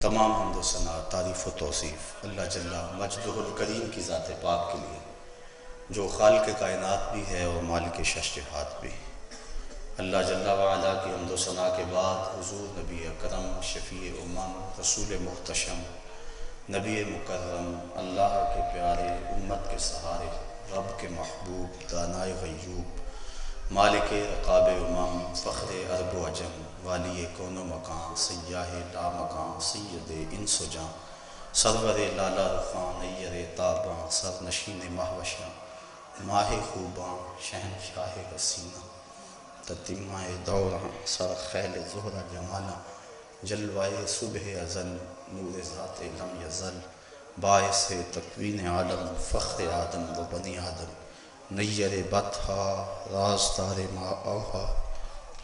تمام حمد و ثنا، تعریف و توصیف اللہ جل مجدہ الکریم کی ذات پاک کے لیے، جو خالق کائنات بھی ہے اور مالک شش جہات بھی۔ اللہ جل وعلا کی حمد و ثنا کے بعد حضور نبی اکرم، شفیع امم، رسول محتشم، نبی مکرم، اللہ کے پیارے، امت کے سہارے، رب کے محبوب، دانائے غیوب، مالک رقاب امم، فخر عرب و عجم، والی کون و مکان، سیاہ لا مکان، سید انس و جاں، سرور لالا رخاں، نیر تاباں، سر نشین مہوشاں، ماہ خوباں، شہنشاہ حسینہ، تتمہ دوراں، سر خیل زہرہ جمالاں، جلوائے صبح ازل، نور ذات لم یزل، باعث تکوین عالم، فخر آدم و بنی آدم، نیر بطحا، رازدار ما اوحا،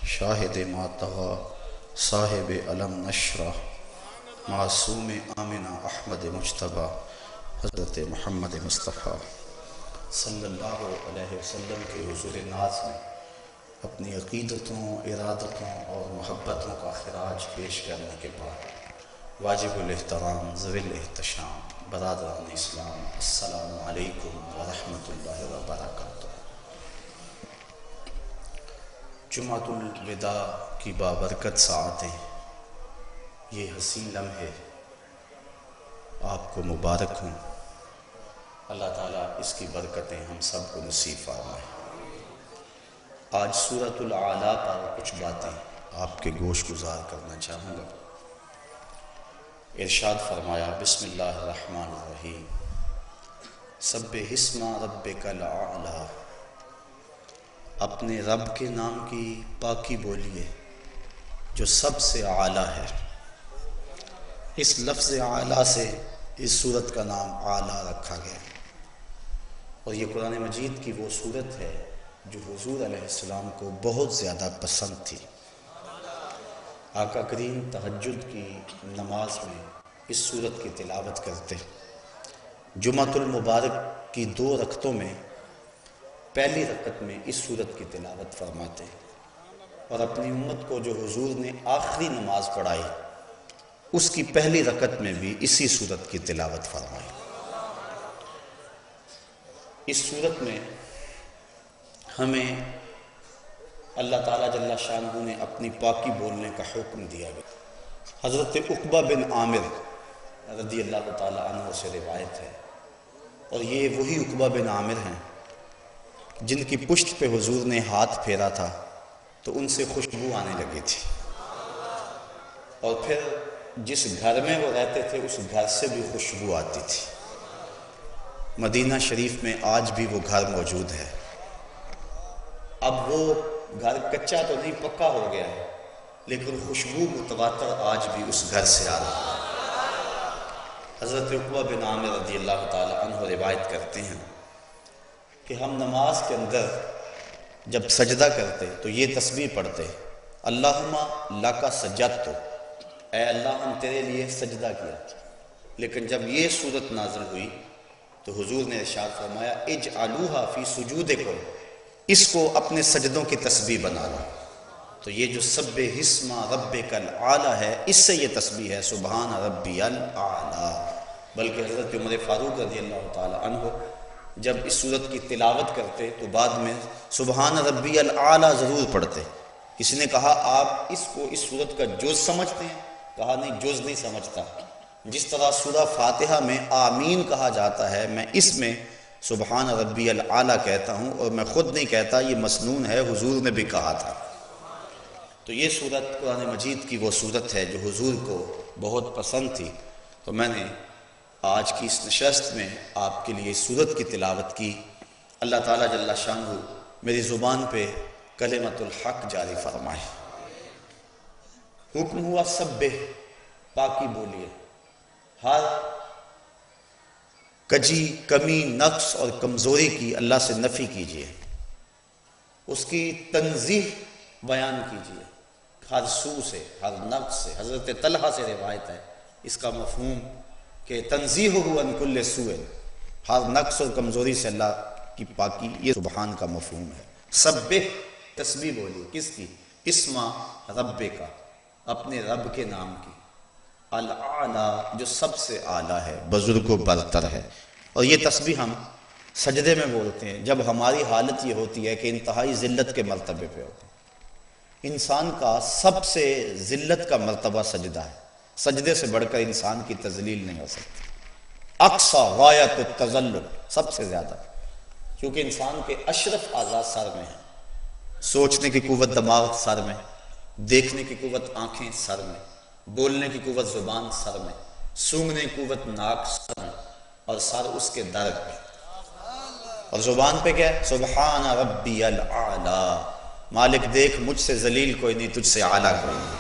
شاہد ما طغا، صاحب علم نشرہ، معصوم آمنہ احمد مجتبیٰ، حضرت محمد مصطفیٰ صلی اللہ علیہ وسلم کے حضور ناز میں اپنی عقیدتوں، ارادتوں اور محبتوں کا خراج پیش کرنے کے بعد واجب الاحترام، ذوی الاحتشام، برادران اسلام، السلام علیکم ورحمۃ اللہ وبرکاتہ۔ جمعۃ الوداع کی بابرکت ساعتیں، یہ حسین لمحے آپ کو مبارک ہوں۔ اللہ تعالیٰ اس کی برکتیں ہم سب کو نصیب فرمائے۔ آج سورۃ الاعلیٰ پر کچھ باتیں آپ کے گوش گزار کرنا چاہوں گا۔ ارشاد فرمایا، بسم اللہ الرحمن الرحیم، سبح اسم ربک الاعلیٰ، اپنے رب کے نام کی پاکی بولیے جو سب سے اعلیٰ ہے۔ اس لفظ اعلیٰ سے اس سورت کا نام اعلیٰ رکھا گیا، اور یہ قرآن مجید کی وہ سورت ہے جو حضور علیہ السلام کو بہت زیادہ پسند تھی۔ آقا کریم تہجد کی نماز میں اس سورت کی تلاوت کرتے۔ جمعۃ المبارک کی 2 رکعتوں میں پہلی رکعت میں اس سورت کی تلاوت فرماتے، اور اپنی امت کو جو حضور نے آخری نماز پڑھائی اس کی پہلی رکعت میں بھی اسی سورت کی تلاوت فرمائی۔ اس سورت میں ہمیں اللہ تعالیٰ جل شانہ نے اپنی پاکی بولنے کا حکم دیا گیا۔ حضرت عقبہ بن عامر رضی اللہ تعالیٰ عنہ سے روایت ہے، اور یہ وہی عقبہ بن عامر ہیں جن کی پشت پہ حضور نے ہاتھ پھیرا تھا تو ان سے خوشبو آنے لگی تھی، اور پھر جس گھر میں وہ رہتے تھے اس گھر سے بھی خوشبو آتی تھی۔ مدینہ شریف میں آج بھی وہ گھر موجود ہے۔ اب وہ گھر کچا تو نہیں، پکا ہو گیا ہے، لیکن خوشبو متواتر آج بھی اس گھر سے آ رہی ہے۔ حضرت عقبہ بن عامر رضی اللہ تعالی عنہ روایت کرتے ہیں کہ ہم نماز کے اندر جب سجدہ کرتے تو یہ تسبیح پڑھتے، اللہم لک سجدت، اے اللہ ہم تیرے لیے سجدہ کیا۔ لیکن جب یہ صورت نازل ہوئی تو حضور نے ارشاد فرمایا، اجعلوہا فی سجودکم، اس کو اپنے سجدوں کی تسبیح بنا لو۔ تو یہ جو سبح اسم ربک الاعلیٰ ہے، اس سے یہ تسبیح ہے سبحان ربی الاعلیٰ۔ بلکہ حضرت عمر فاروق رضی اللہ تعالی عنہ جب اس سورت کی تلاوت کرتے تو بعد میں سبحان ربی الاعلیٰ ضرور پڑھتے۔ کسی نے کہا آپ اس کو اس سورت کا جز سمجھتے ہیں؟ کہا نہیں، جز نہیں سمجھتا۔ جس طرح سورہ فاتحہ میں آمین کہا جاتا ہے، میں اس میں سبحان ربی الاعلیٰ کہتا ہوں، اور میں خود نہیں کہتا، یہ مسنون ہے، حضور نے بھی کہا تھا۔ تو یہ سورت قرآن مجید کی وہ سورت ہے جو حضور کو بہت پسند تھی، تو میں نے آج کی اس نشست میں آپ کے لیے اس سورت کی تلاوت کی۔ اللہ تعالیٰ جل شانہ میری زبان پہ کلمۃ الحق جاری فرمائے۔ حکم ہوا سبح، پاکی بولیے، ہر کجی، کمی، نقص اور کمزوری کی اللہ سے نفی کیجیے، اس کی تنزیہ بیان کیجیے، ہر سو سے، ہر نقص سے۔ حضرت طلحہ سے روایت ہے اس کا مفہوم کہ تنزیہہ عن کل سوء، ہر نقص اور کمزوری سے اللہ کی پاکی، یہ سبحان کا مفہوم ہے۔ سبح، تسبیح بولیے، کس کی؟ اسم ربک، اپنے رب کے نام کی۔ الاعلی جو سب سے اعلیٰ ہے، بزرگ و برتر ہے۔ اور یہ تسبیح ہم سجدے میں بولتے ہیں جب ہماری حالت یہ ہوتی ہے کہ انتہائی ذلت کے مرتبے پہ ہوتے ہیں۔ انسان کا سب سے ذلت کا مرتبہ سجدہ ہے، سجدے سے بڑھ کر انسان کی تذلیل نہیں ہو سکتی، اقصی غایت التذلل، سب سے زیادہ، کیونکہ انسان کے اشرف اعضاء سر میں ہیں، سوچنے کی قوت دماغ سر میں، دیکھنے کی قوت آنکھیں سر میں، بولنے کی قوت زبان سر میں، سونگنے کی قوت ناک سر میں، اور سر اس کے در پہ، اور زبان پہ کیا ہے؟ سبحان ربی الاعلی، مالک دیکھ مجھ سے ذلیل کوئی نہیں، تجھ سے اعلیٰ کوئی نہیں۔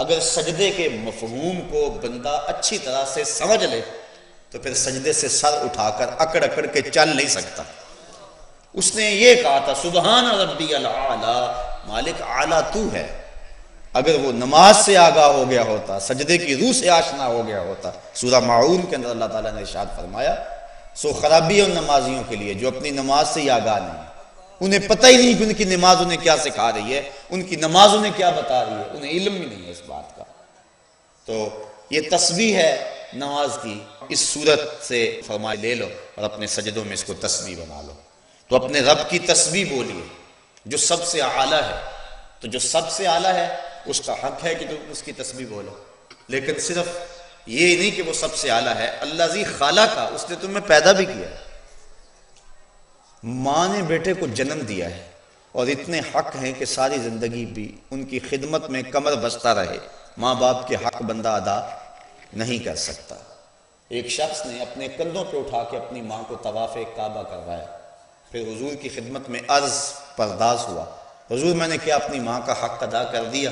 اگر سجدے کے مفہوم کو بندہ اچھی طرح سے سمجھ لے تو پھر سجدے سے سر اٹھا کر اکڑ اکڑ کے چل نہیں سکتا۔ اس نے یہ کہا تھا سبحان ربی الاعلی، مالک اعلیٰ تو ہے۔ اگر وہ نماز سے آگاہ ہو گیا ہوتا، سجدے کی روح سے آشنا ہو گیا ہوتا، سورہ معون کے اندر اللہ تعالیٰ نے ارشاد فرمایا سو خرابی ہے ان نمازیوں کے لیے جو اپنی نماز سے ہی آگاہ نہیں، انہیں پتہ ہی نہیں کہ ان کی نماز انہیں کیا سکھا رہی ہے، ان کی نماز انہیں کیا بتا رہی ہے، انہیں علم ہی نہیں ہے اس بات کا۔ تو یہ تسبیح ہے نماز کی، اس صورت سے فرمائے لے لو اور اپنے سجدوں میں اس کو تسبیح بنا لو۔ تو اپنے رب کی تسبیح بولیے جو سب سے اعلیٰ ہے، تو جو سب سے اعلیٰ ہے اس کا حق ہے کہ تم اس کی تسبیح بولو، لیکن صرف یہ نہیں کہ وہ سب سے اعلیٰ ہے، اللہ ذی خالقہ، اس نے تمہیں پیدا بھی کیا ہے، ماں نے بیٹے کو جنم دیا ہے اور اتنے حق ہیں کہ ساری زندگی بھی ان کی خدمت میں کمر بستہ رہے، ماں باپ کے حق بندہ ادا نہیں کر سکتا۔ ایک شخص نے اپنے کندھوں پہ اٹھا کے اپنی ماں کو طواف کعبہ کروایا، پھر حضور کی خدمت میں عرض پرداز ہوا، حضور میں نے کیا اپنی ماں کا حق ادا کر دیا؟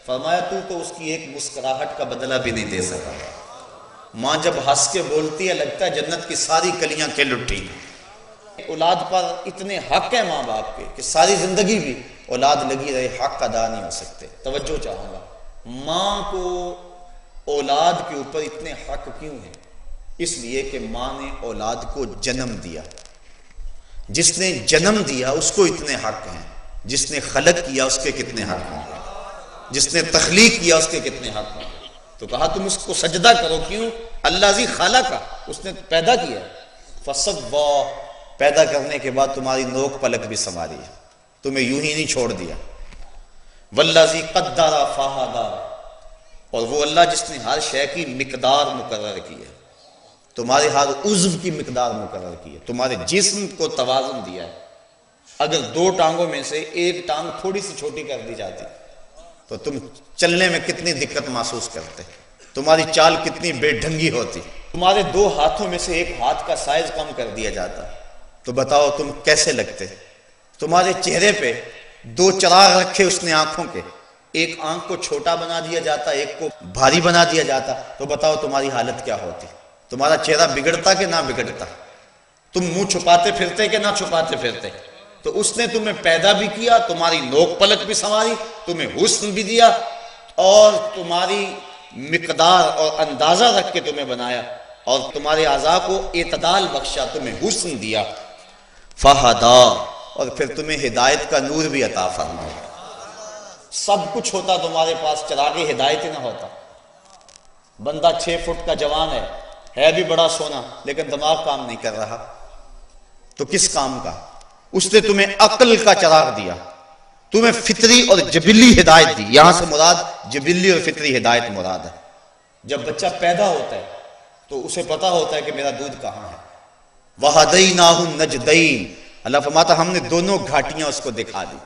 فرمایا تو اس کی ایک مسکراہٹ کا بدلہ بھی نہیں دے سکا۔ ماں جب ہنس کے بولتی ہے لگتا ہے جنت کی ساری کلیاں کھل اٹھی۔ اولاد پر اتنے حق ہیں ماں باپ کے کہ ساری زندگی بھی اولاد لگی رہے، حق ادا نہیں ہو سکتے۔ توجہ چاہوں گا، ماں کو اولاد کے اوپر اتنے حق کیوں ہیں؟ اس لیے کہ ماں نے اولاد کو جنم دیا، جس نے جنم دیا اس کو اتنے حق ہیں، جس نے خلق کیا اس کے کتنے حق ہیں، جس نے تخلیق کیا اس کے کتنے حق ہیں۔ تو کہا تم اس کو سجدہ کرو، کیوں؟ اللہ ذی خالقہ، اس نے پیدا کیا، فسوا، پیدا کرنے کے بعد تمہاری نوک پلک بھی سنواری ہے، تمہیں یوں ہی نہیں چھوڑ دیا، والذی قدر فہدی، اور وہ اللہ جس نے ہر شے کی مقدار مقرر کی ہے، تمہارے ہر عضو کی مقدار مقرر کی ہے، تمہارے جسم کو توازن دیا ہے۔ اگر دو ٹانگوں میں سے ایک ٹانگ تھوڑی سی چھوٹی کر دی جاتی تو تم چلنے میں کتنی دقت محسوس کرتے، تمہاری چال کتنی بے ڈھنگی ہوتی۔ تمہارے دو ہاتھوں میں سے ایک ہاتھ کا سائز کم کر دیا جاتا تو بتاؤ تم کیسے لگتے۔ تمہارے چہرے پہ دو چراغ رکھے اس نے آنکھوں کے، ایک آنکھ کو چھوٹا بنا دیا جاتا، ایک کو بھاری بنا دیا جاتا، تو بتاؤ تمہاری حالت کیا ہوتی، تمہارا چہرہ بگڑتا کہ نہ بگڑتا، تم منہ چھپاتے پھرتے کہ نہ چھپاتے پھرتے۔ تو اس نے تمہیں پیدا بھی کیا، تمہاری نوک پلک بھی سنواری، تمہیں حسن بھی دیا، اور تمہاری مقدار اور اندازہ رکھ کے تمہیں بنایا، اور تمہارے اعضاء کو اعتدال بخشا، تمہیں حسن دیا، فہدا، اور پھر تمہیں ہدایت کا نور بھی عطا فرمایا۔ سب کچھ ہوتا تمہارے پاس، چراغ ہدایت ہی نہ ہوتا۔ بندہ 6 فٹ کا جوان ہے بھی بڑا سونا، لیکن دماغ کام نہیں کر رہا، تو کس کام کا؟ اس نے تمہیں عقل کا چراغ دیا، تمہیں فطری اور جبلی ہدایت دی، یہاں سے مراد جبلی اور فطری ہدایت مراد ہے۔ جب بچہ پیدا ہوتا ہے تو اسے پتا ہوتا ہے کہ میرا دودھ کہاں ہے، وَهَدَيْنَاهُ النَّجْدَيْنِ، اللہ فرماتا ہم نے دونوں گھاٹیاں اس کو دکھا دی،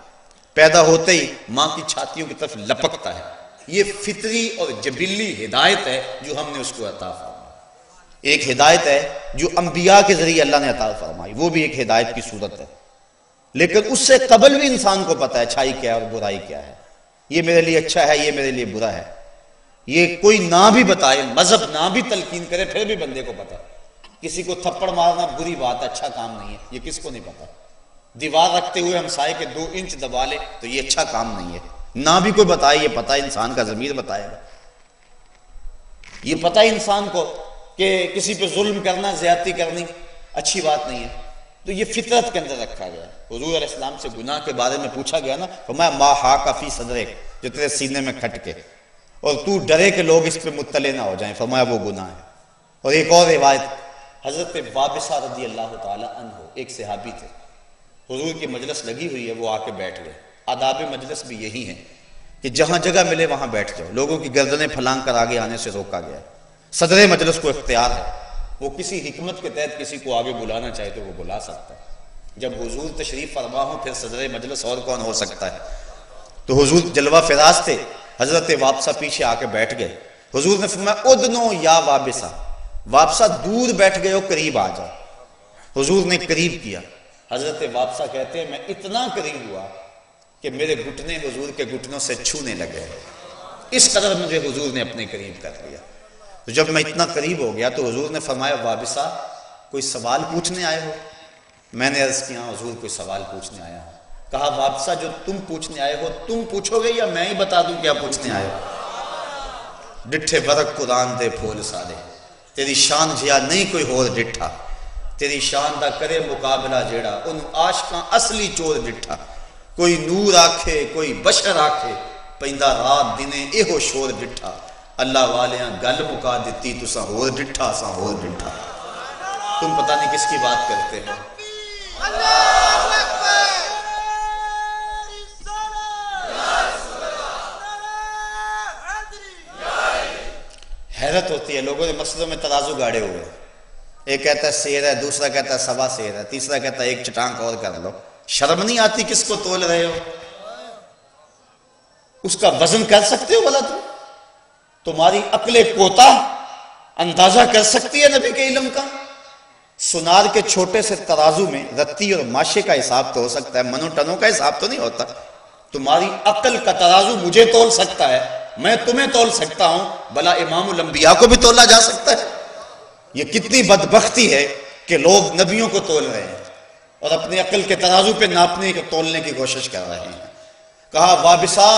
پیدا ہوتے ہی ماں کی چھاتیوں کی طرف لپکتا ہے۔ یہ فطری اور جبلی ہدایت ہے جو ہم نے اس کو عطا فرمائی۔ ایک ہدایت ہے جو انبیاء کے ذریعے اللہ نے عطا فرمائی، وہ بھی ایک ہدایت کی صورت ہے، لیکن اس سے قبل بھی انسان کو پتا ہے اچھائی کیا ہے اور برائی کیا ہے، یہ میرے لیے اچھا ہے، یہ میرے لیے برا ہے۔ یہ کوئی نہ بھی بتائے، مذہب نہ بھی تلقین کرے، پھر بھی بندے کو پتا ہے کسی کو تھپڑ مارنا بری بات ہے، اچھا کام نہیں ہے، یہ کس کو نہیں پتا؟ دیوار رکھتے ہوئے ہمسائے کے 2 انچ دبا لے تو یہ اچھا کام نہیں ہے، نہ بھی کوئی بتائے، یہ پتا انسان کا ضمیر بتائے گا، یہ پتا انسان کو کہ کسی پہ ظلم کرنا، زیادتی کرنی اچھی بات نہیں ہے، تو یہ فطرت کے اندر رکھا گیا ہے۔ حضور علیہ السلام سے گناہ کے بارے میں پوچھا گیا نا، فرمایا ما حاک فی صدرک، جو تیرے سینے میں کھٹ کے، اور تو ڈرے کہ لوگ اس پہ مطلع نہ ہو جائیں، فرمایا وہ گناہ ہے۔ اور ایک اور روایت، حضرت وابصہ رضی اللہ تعالی عنہ ایک صحابی تھے، حضور کی مجلس لگی ہوئی ہے، وہ آ کے بیٹھ گئے۔ آداب مجلس بھی یہی ہیں کہ جہاں جگہ ملے وہاں بیٹھ جاؤ، لوگوں کی گردنیں پھلانگ کر آگے آنے سے روکا گیا ہے۔ صدر مجلس کو اختیار ہے، وہ کسی حکمت کے تحت کسی کو آگے بلانا چاہے تو وہ بلا سکتا ہے۔ جب حضور تشریف فرما ہوں پھر صدر مجلس اور کون ہو سکتا ہے؟ تو حضور جلوہ فراز تھے، حضرت وابصہ پیچھے آ کے بیٹھ گئے۔ حضور نے فرمایا ادنو یا وابصہ، وابصہ دور بیٹھ گئے ہو، قریب آ جاؤ۔ حضور نے قریب کیا۔ حضرت وابصہ کہتے ہیں میں اتنا قریب ہوا کہ میرے گھٹنے حضور کے گھٹنوں سے چھونے لگے، اس قدر مجھے حضور نے اپنے قریب کر لیا۔ تو جب میں اتنا قریب ہو گیا تو حضور نے فرمایا وابصہ کوئی سوال پوچھنے آئے ہو؟ میں نے عرض کیا حضور کوئی سوال پوچھنے آیا ہوں۔ کہا وابصہ جو تم پوچھنے آئے ہو تم پوچھو گے یا میں ہی بتا دوں کیا پوچھنے آئے ہو؟ ڈٹھے ورق قرآن دے پھول سارے، تیری شان جیا نہیں کوئی ہور ڈٹھا، تیری شان دا کرے مقابلہ جیڑا ان عاشقاں اصلی چور ڈٹھا۔ کوئی نور آکھے کوئی بشر آکھے، پیندہ رات دنے ایہو شور ڈٹھا، اللہ والیاں گل مکا دیتی تساں ہور ڈٹھا ساں ہور ڈٹھا۔ تم پتہ نہیں کس کی بات کرتے ہو۔ حیرت ہوتی ہے، لوگوں نے مسجدوں میں ترازو گاڑے ہوئے، ایک کہتا ہے سیر ہے، دوسرا کہتا ہے سوا سیر ہے، تیسرا کہتا ہے ایک چٹانک اور کر لو۔ شرم نہیں آتی کس کو تول رہے ہو؟ اس کا وزن کر سکتے ہو بھلا تم؟ تمہاری عقل کوتا اندازہ کر سکتی ہے نبی کے علم کا؟ سنار کے چھوٹے سے ترازو میں رتی اور ماشے کا حساب تو ہو سکتا ہے، منو ٹنوں کا حساب تو نہیں ہوتا۔ تمہاری عقل کا ترازو مجھے تول سکتا ہے، میں تمہیں تول سکتا ہوں، بھلا امام الانبیاء کو بھی تولا جا سکتا ہے؟ یہ کتنی بدبختی ہے کہ لوگ نبیوں کو تول رہے ہیں اور اپنی عقل کے ترازو پہ ناپنے کو تولنے کی کوشش کر رہے ہیں۔ کہا وابصہ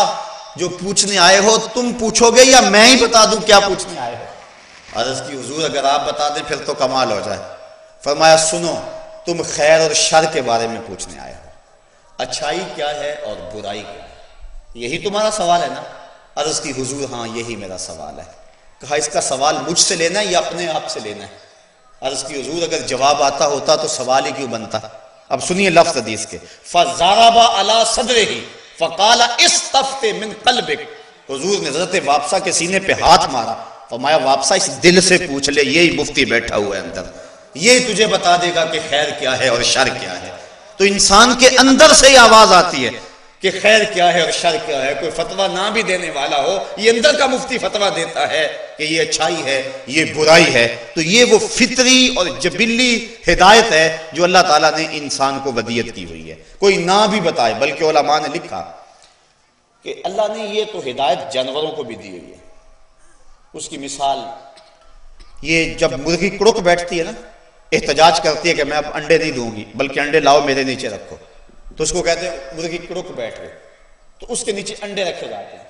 جو پوچھنے آئے ہو تم پوچھو گے یا میں ہی بتا دوں کیا پوچھنے آئے ہو؟ عرض کی حضور اگر آپ بتا دیں پھر تو کمال ہو جائے۔ فرمایا سنو، تم خیر اور شر کے بارے میں پوچھنے آئے ہو، اچھائی کیا ہے اور برائی کیا ہے، یہی تمہارا سوال ہے نا؟ عرض کی حضور ہاں یہی میرا سوال ہے۔ کہا اس کا سوال مجھ سے لینا ہے یا اپنے آپ سے لینا ہے؟ عرض کی حضور اگر جواب آتا ہوتا تو سوال ہی کیوں بنتا؟ اب سنیے لفظ حدیث کے، فَضَرَبَ عَلَى صَدْرِهِ فَقَالَ اِسْتَفْتِ مِنْ قَلْبِكَ۔ حضور نے حضرت وابصہ کے سینے پہ ہاتھ مارا، فرمایا وابصہ اس دل سے پوچھ لے، یہی مفتی بیٹھا ہوا ہے اندر، یہ تجھے بتا دے گا کہ خیر کیا ہے اور شر کیا ہے۔ تو انسان کے اندر سے ہی آواز آتی ہے کہ خیر کیا ہے اور شر کیا ہے۔ کوئی فتویٰ نہ بھی دینے والا ہو، یہ اندر کا مفتی فتویٰ دیتا ہے کہ یہ اچھائی ہے یہ برائی ہے۔ تو یہ وہ فطری اور جبلی ہدایت ہے جو اللہ تعالیٰ نے انسان کو ودیت کی ہوئی ہے، کوئی نہ بھی بتائے۔ بلکہ علماء نے لکھا کہ اللہ نے یہ تو ہدایت جانوروں کو بھی دی ہوئی ہے۔ اس کی مثال یہ جب مرغی کڑک بیٹھتی ہے نا، احتجاج کرتی ہے کہ میں اب انڈے نہیں دوں گی بلکہ انڈے لاؤ میرے نیچے رکھو، تو اس کو کہتے ہیں مرغی کڑک بیٹھ گئے، تو اس کے نیچے انڈے رکھے جاتے ہیں۔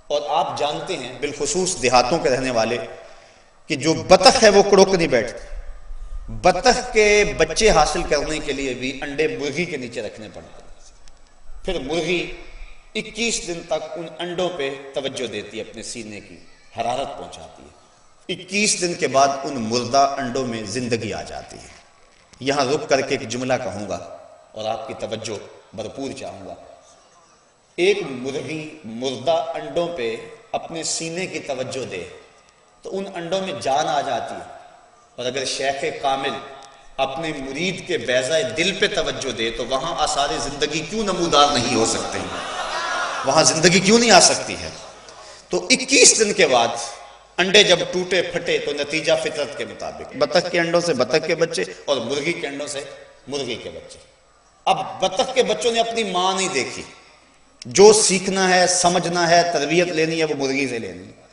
اور آپ جانتے ہیں بالخصوص دیہاتوں کے رہنے والے کہ جو بطخ ہے وہ کڑک نہیں بیٹھتی، بطخ کے بچے حاصل کرنے کے لیے بھی انڈے مرغی کے نیچے رکھنے پڑتے ہیں۔ پھر مرغی 21 دن تک ان انڈوں پہ توجہ دیتی ہے، اپنے سینے کی حرارت پہنچاتی ہے۔ 21 دن کے بعد ان مردہ انڈوں میں زندگی آ جاتی ہے۔ یہاں رک کر کے ایک جملہ کہوں گا اور آپ کی توجہ بھرپور چاہوں گا۔ ایک مرغی مردہ انڈوں پہ اپنے سینے کی توجہ دے تو ان انڈوں میں جان آ جاتی ہے، اور اگر شیخ کامل اپنے مرید کے بیضۂ دل پہ توجہ دے تو وہاں آثار زندگی کیوں نمودار نہیں ہو سکتے، وہاں زندگی کیوں نہیں آ سکتی ہے؟ تو 21 دن کے بعد انڈے جب ٹوٹے پھٹے تو نتیجہ فطرت کے مطابق بطخ کے انڈوں سے بطخ کے بچے اور مرغی کے انڈوں سے مرغی کے بچے۔ اب بطخ کے بچوں نے اپنی ماں نہیں دیکھی، جو سیکھنا ہے سمجھنا ہے تربیت لینی ہے وہ مرغی سے لینی ہے۔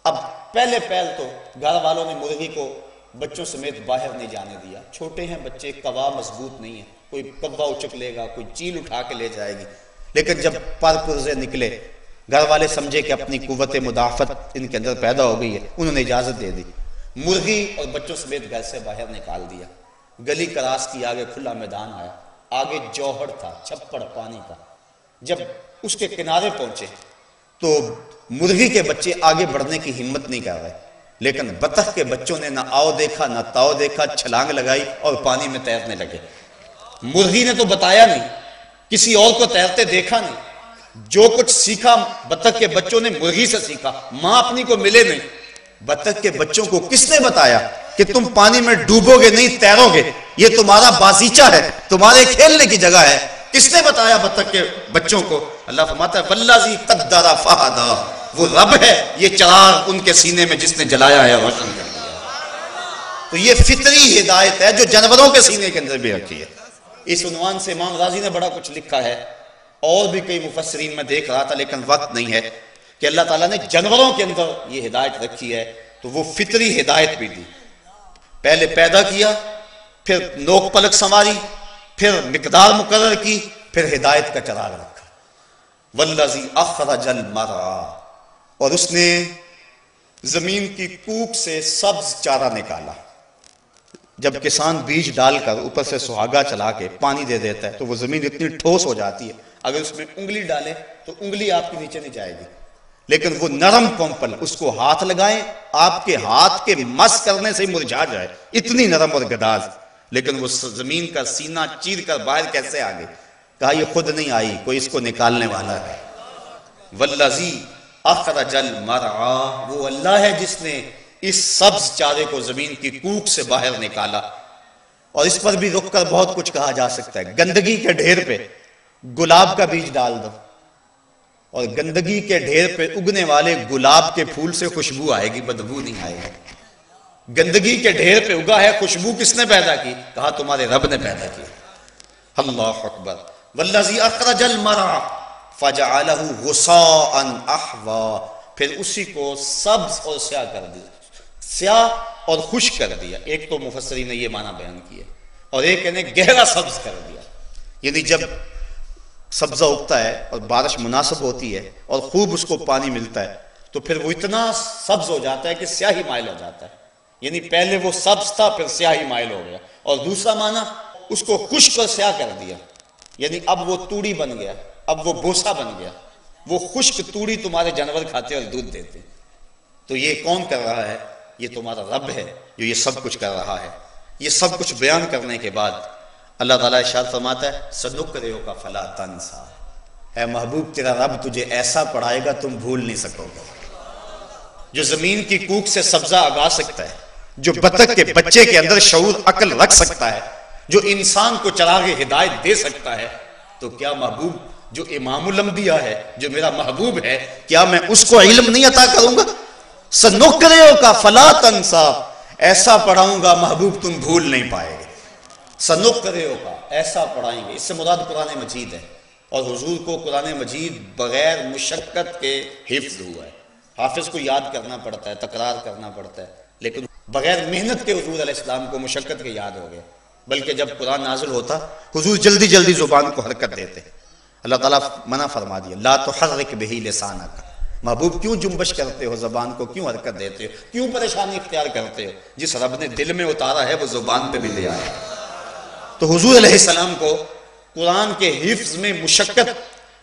اب پہلے تو گھر والوں نے مرغی کو بچوں سمیت باہر نہیں جانے دیا، چھوٹے ہیں بچے، کوا مضبوط نہیں ہے، کوئی کوا اچک لے گا، کوئی چیل اٹھا کے لے جائے گی۔ لیکن جب پر پرزے نکلے، گھر والے سمجھے کہ اپنی قوت مدافعت ان کے اندر پیدا ہو گئی ہے، انہوں نے اجازت دے دی، مرغی اور بچوں سمیت گھر سے باہر نکال دیا۔ گلی کراس کی، آگے کھلا میدان آیا، آگے جوہر تھا چھپڑ پانی کا۔ جب اس کے کنارے پہنچے تو مرغی کے بچے آگے بڑھنے کی ہمت نہیں کر رہے، لیکن بطخ کے بچوں نے نہ آؤ دیکھا نہ تاؤ دیکھا، چھلانگ لگائی اور پانی میں تیرنے لگے۔ مرغی نے تو بتایا نہیں، کسی اور کو تیرتے دیکھا نہیں، جو کچھ سیکھا بطخ کے بچوں نے مرغی سے سیکھا، ماں اپنی کو ملے نہیں۔ بطخ کے بچوں کو کس نے بتایا کہ تم پانی میں ڈوبو گے نہیں، تیرو گے، یہ تمہارا بازیچہ ہے، تمہارے کھیلنے کی جگہ ہے؟ کس نے بتایا بطخ کے بچوں کو؟ اللہ فرماتا ہے والذی قدر فہدی، وہ رب ہے یہ چراغ ان کے سینے میں جس نے جلایا ہے روشن کر دیا۔ تو یہ فطری ہدایت ہے جو جانوروں کے سینے کے اندر بھی رکھی ہے۔ اس عنوان سے امام غازی نے بڑا کچھ لکھا ہے، اور بھی کئی مفسرین میں دیکھ رہا تھا لیکن وقت نہیں ہے، کہ اللہ تعالیٰ نے جانوروں کے اندر یہ ہدایت رکھی ہے، تو وہ فطری ہدایت بھی دی۔ پہلے پیدا کیا، پھر نوک پلک سنواری، پھر مقدار مقرر کی، پھر ہدایت کا چراغ رکھا۔ والذی اخرج المرعی، اور اس نے زمین کی کوک سے سبز چارہ نکالا۔ جب کسان بیج ڈال کر اوپر سے سہاگا چلا کے پانی دے دیتا ہے تو وہ زمین اتنی ٹھوس ہو جاتی ہے، اگر اس میں انگلی ڈالے تو انگلی آپ کے نیچے نہیں جائے گی، لیکن وہ نرم کمپل، اس کو ہاتھ لگائیں آپ کے ہاتھ کے مس کرنے سے مرجھا جائے، اتنی نرم اور گداز، لیکن وہ زمین کا سینہ چیر کر باہر کیسے آ گئی؟ کہا یہ خود نہیں آئی، کوئی اس کو نکالنے والا ہے۔ والذی اخرج المرعی، وہ اللہ ہے جس نے اس سبز چارے کو زمین کی کوک سے باہر نکالا۔ اور اس پر بھی رک کر بہت کچھ کہا جا سکتا ہے۔ گندگی کے ڈھیر پہ گلاب کا بیج ڈال دو، اور گندگی کے ڈھیر پہ اگنے والے گلاب کے پھول سے خوشبو آئے گی، بدبو نہیں آئے گی۔ گندگی کے ڈھیر پہ اگا ہے، خوشبو کس نے پیدا کی؟ کہا تمہارے رب نے پیدا کی۔ اللہ اکبر۔ والذی اخرج المرعی فجعلہ غثاء احوا، پھر اسی کو سبز اور سیاہ کر دیا، سیاہ اور خشک کر دیا۔ ایک تو مفسرین نے یہ معنی بیان کیا، اور ایک نے گہرا سبز کر دیا، یعنی جب سبزہ اگتا ہے اور بارش مناسب ہوتی ہے اور خوب اس کو پانی ملتا ہے تو پھر وہ اتنا سبز ہو جاتا ہے کہ سیاہی مائل ہو جاتا ہے، یعنی پہلے وہ سبز تھا پھر سیاہی مائل ہو گیا۔ اور دوسرا معنی اس کو خشک اور سیاہ کر دیا، یعنی اب وہ توڑی بن گیا، اب وہ بوسا بن گیا۔ وہ خشک توڑی تمہارے جانور کھاتے اور دودھ دیتے۔ تو یہ کون کر رہا ہے؟ یہ تمہارا رب ہے جو یہ سب کچھ کر رہا ہے۔ یہ سب کچھ بیان کرنے کے بعد اللہ تعالیٰ ارشاد فرماتا ہے سنقرئک فلا تنسیٰ، اے محبوب تیرا رب تجھے ایسا پڑھائے گا تم بھول نہیں سکو گے۔ جو زمین کی کوک سے سبزہ اگا سکتا ہے، جو بطخ کے بچے کے اندر شعور عقل رکھ سکتا ہے، جو انسان کو چراغ ہدایت دے سکتا ہے، تو کیا محبوب جو امام الانبیاء ہے، جو میرا محبوب ہے، کیا میں اس کو علم نہیں عطا کروں گا؟ سنقرئک فلا تنسیٰ، ایسا پڑھاؤں گا محبوب تم بھول نہیں پائے گے۔ سنقرئک، ایسا پڑھائیں گے، اس سے مراد قرآن مجید ہے، اور حضور کو قرآن مجید بغیر مشقت کے حفظ ہوا ہے۔ حافظ کو یاد کرنا پڑتا ہے، تکرار کرنا پڑتا ہے، لیکن بغیر محنت کے حضور علیہ السلام کو مشقت کے یاد ہو گئے۔ بلکہ جب قرآن نازل ہوتا حضور جلدی جلدی زبان کو حرکت دیتے۔ اللہ تعالیٰ منع فرما دیا لا تحرک بہ لسانک، محبوب کیوں جنبش کرتے ہو، زبان کو کیوں حرکت دیتے ہو، کیوں پریشانی اختیار کرتے ہو؟ جس رب نے دل میں اتارا ہے وہ زبان پہ بھی لے آیا۔ تو حضور علیہ السلام کو قرآن کے حفظ میں مشقت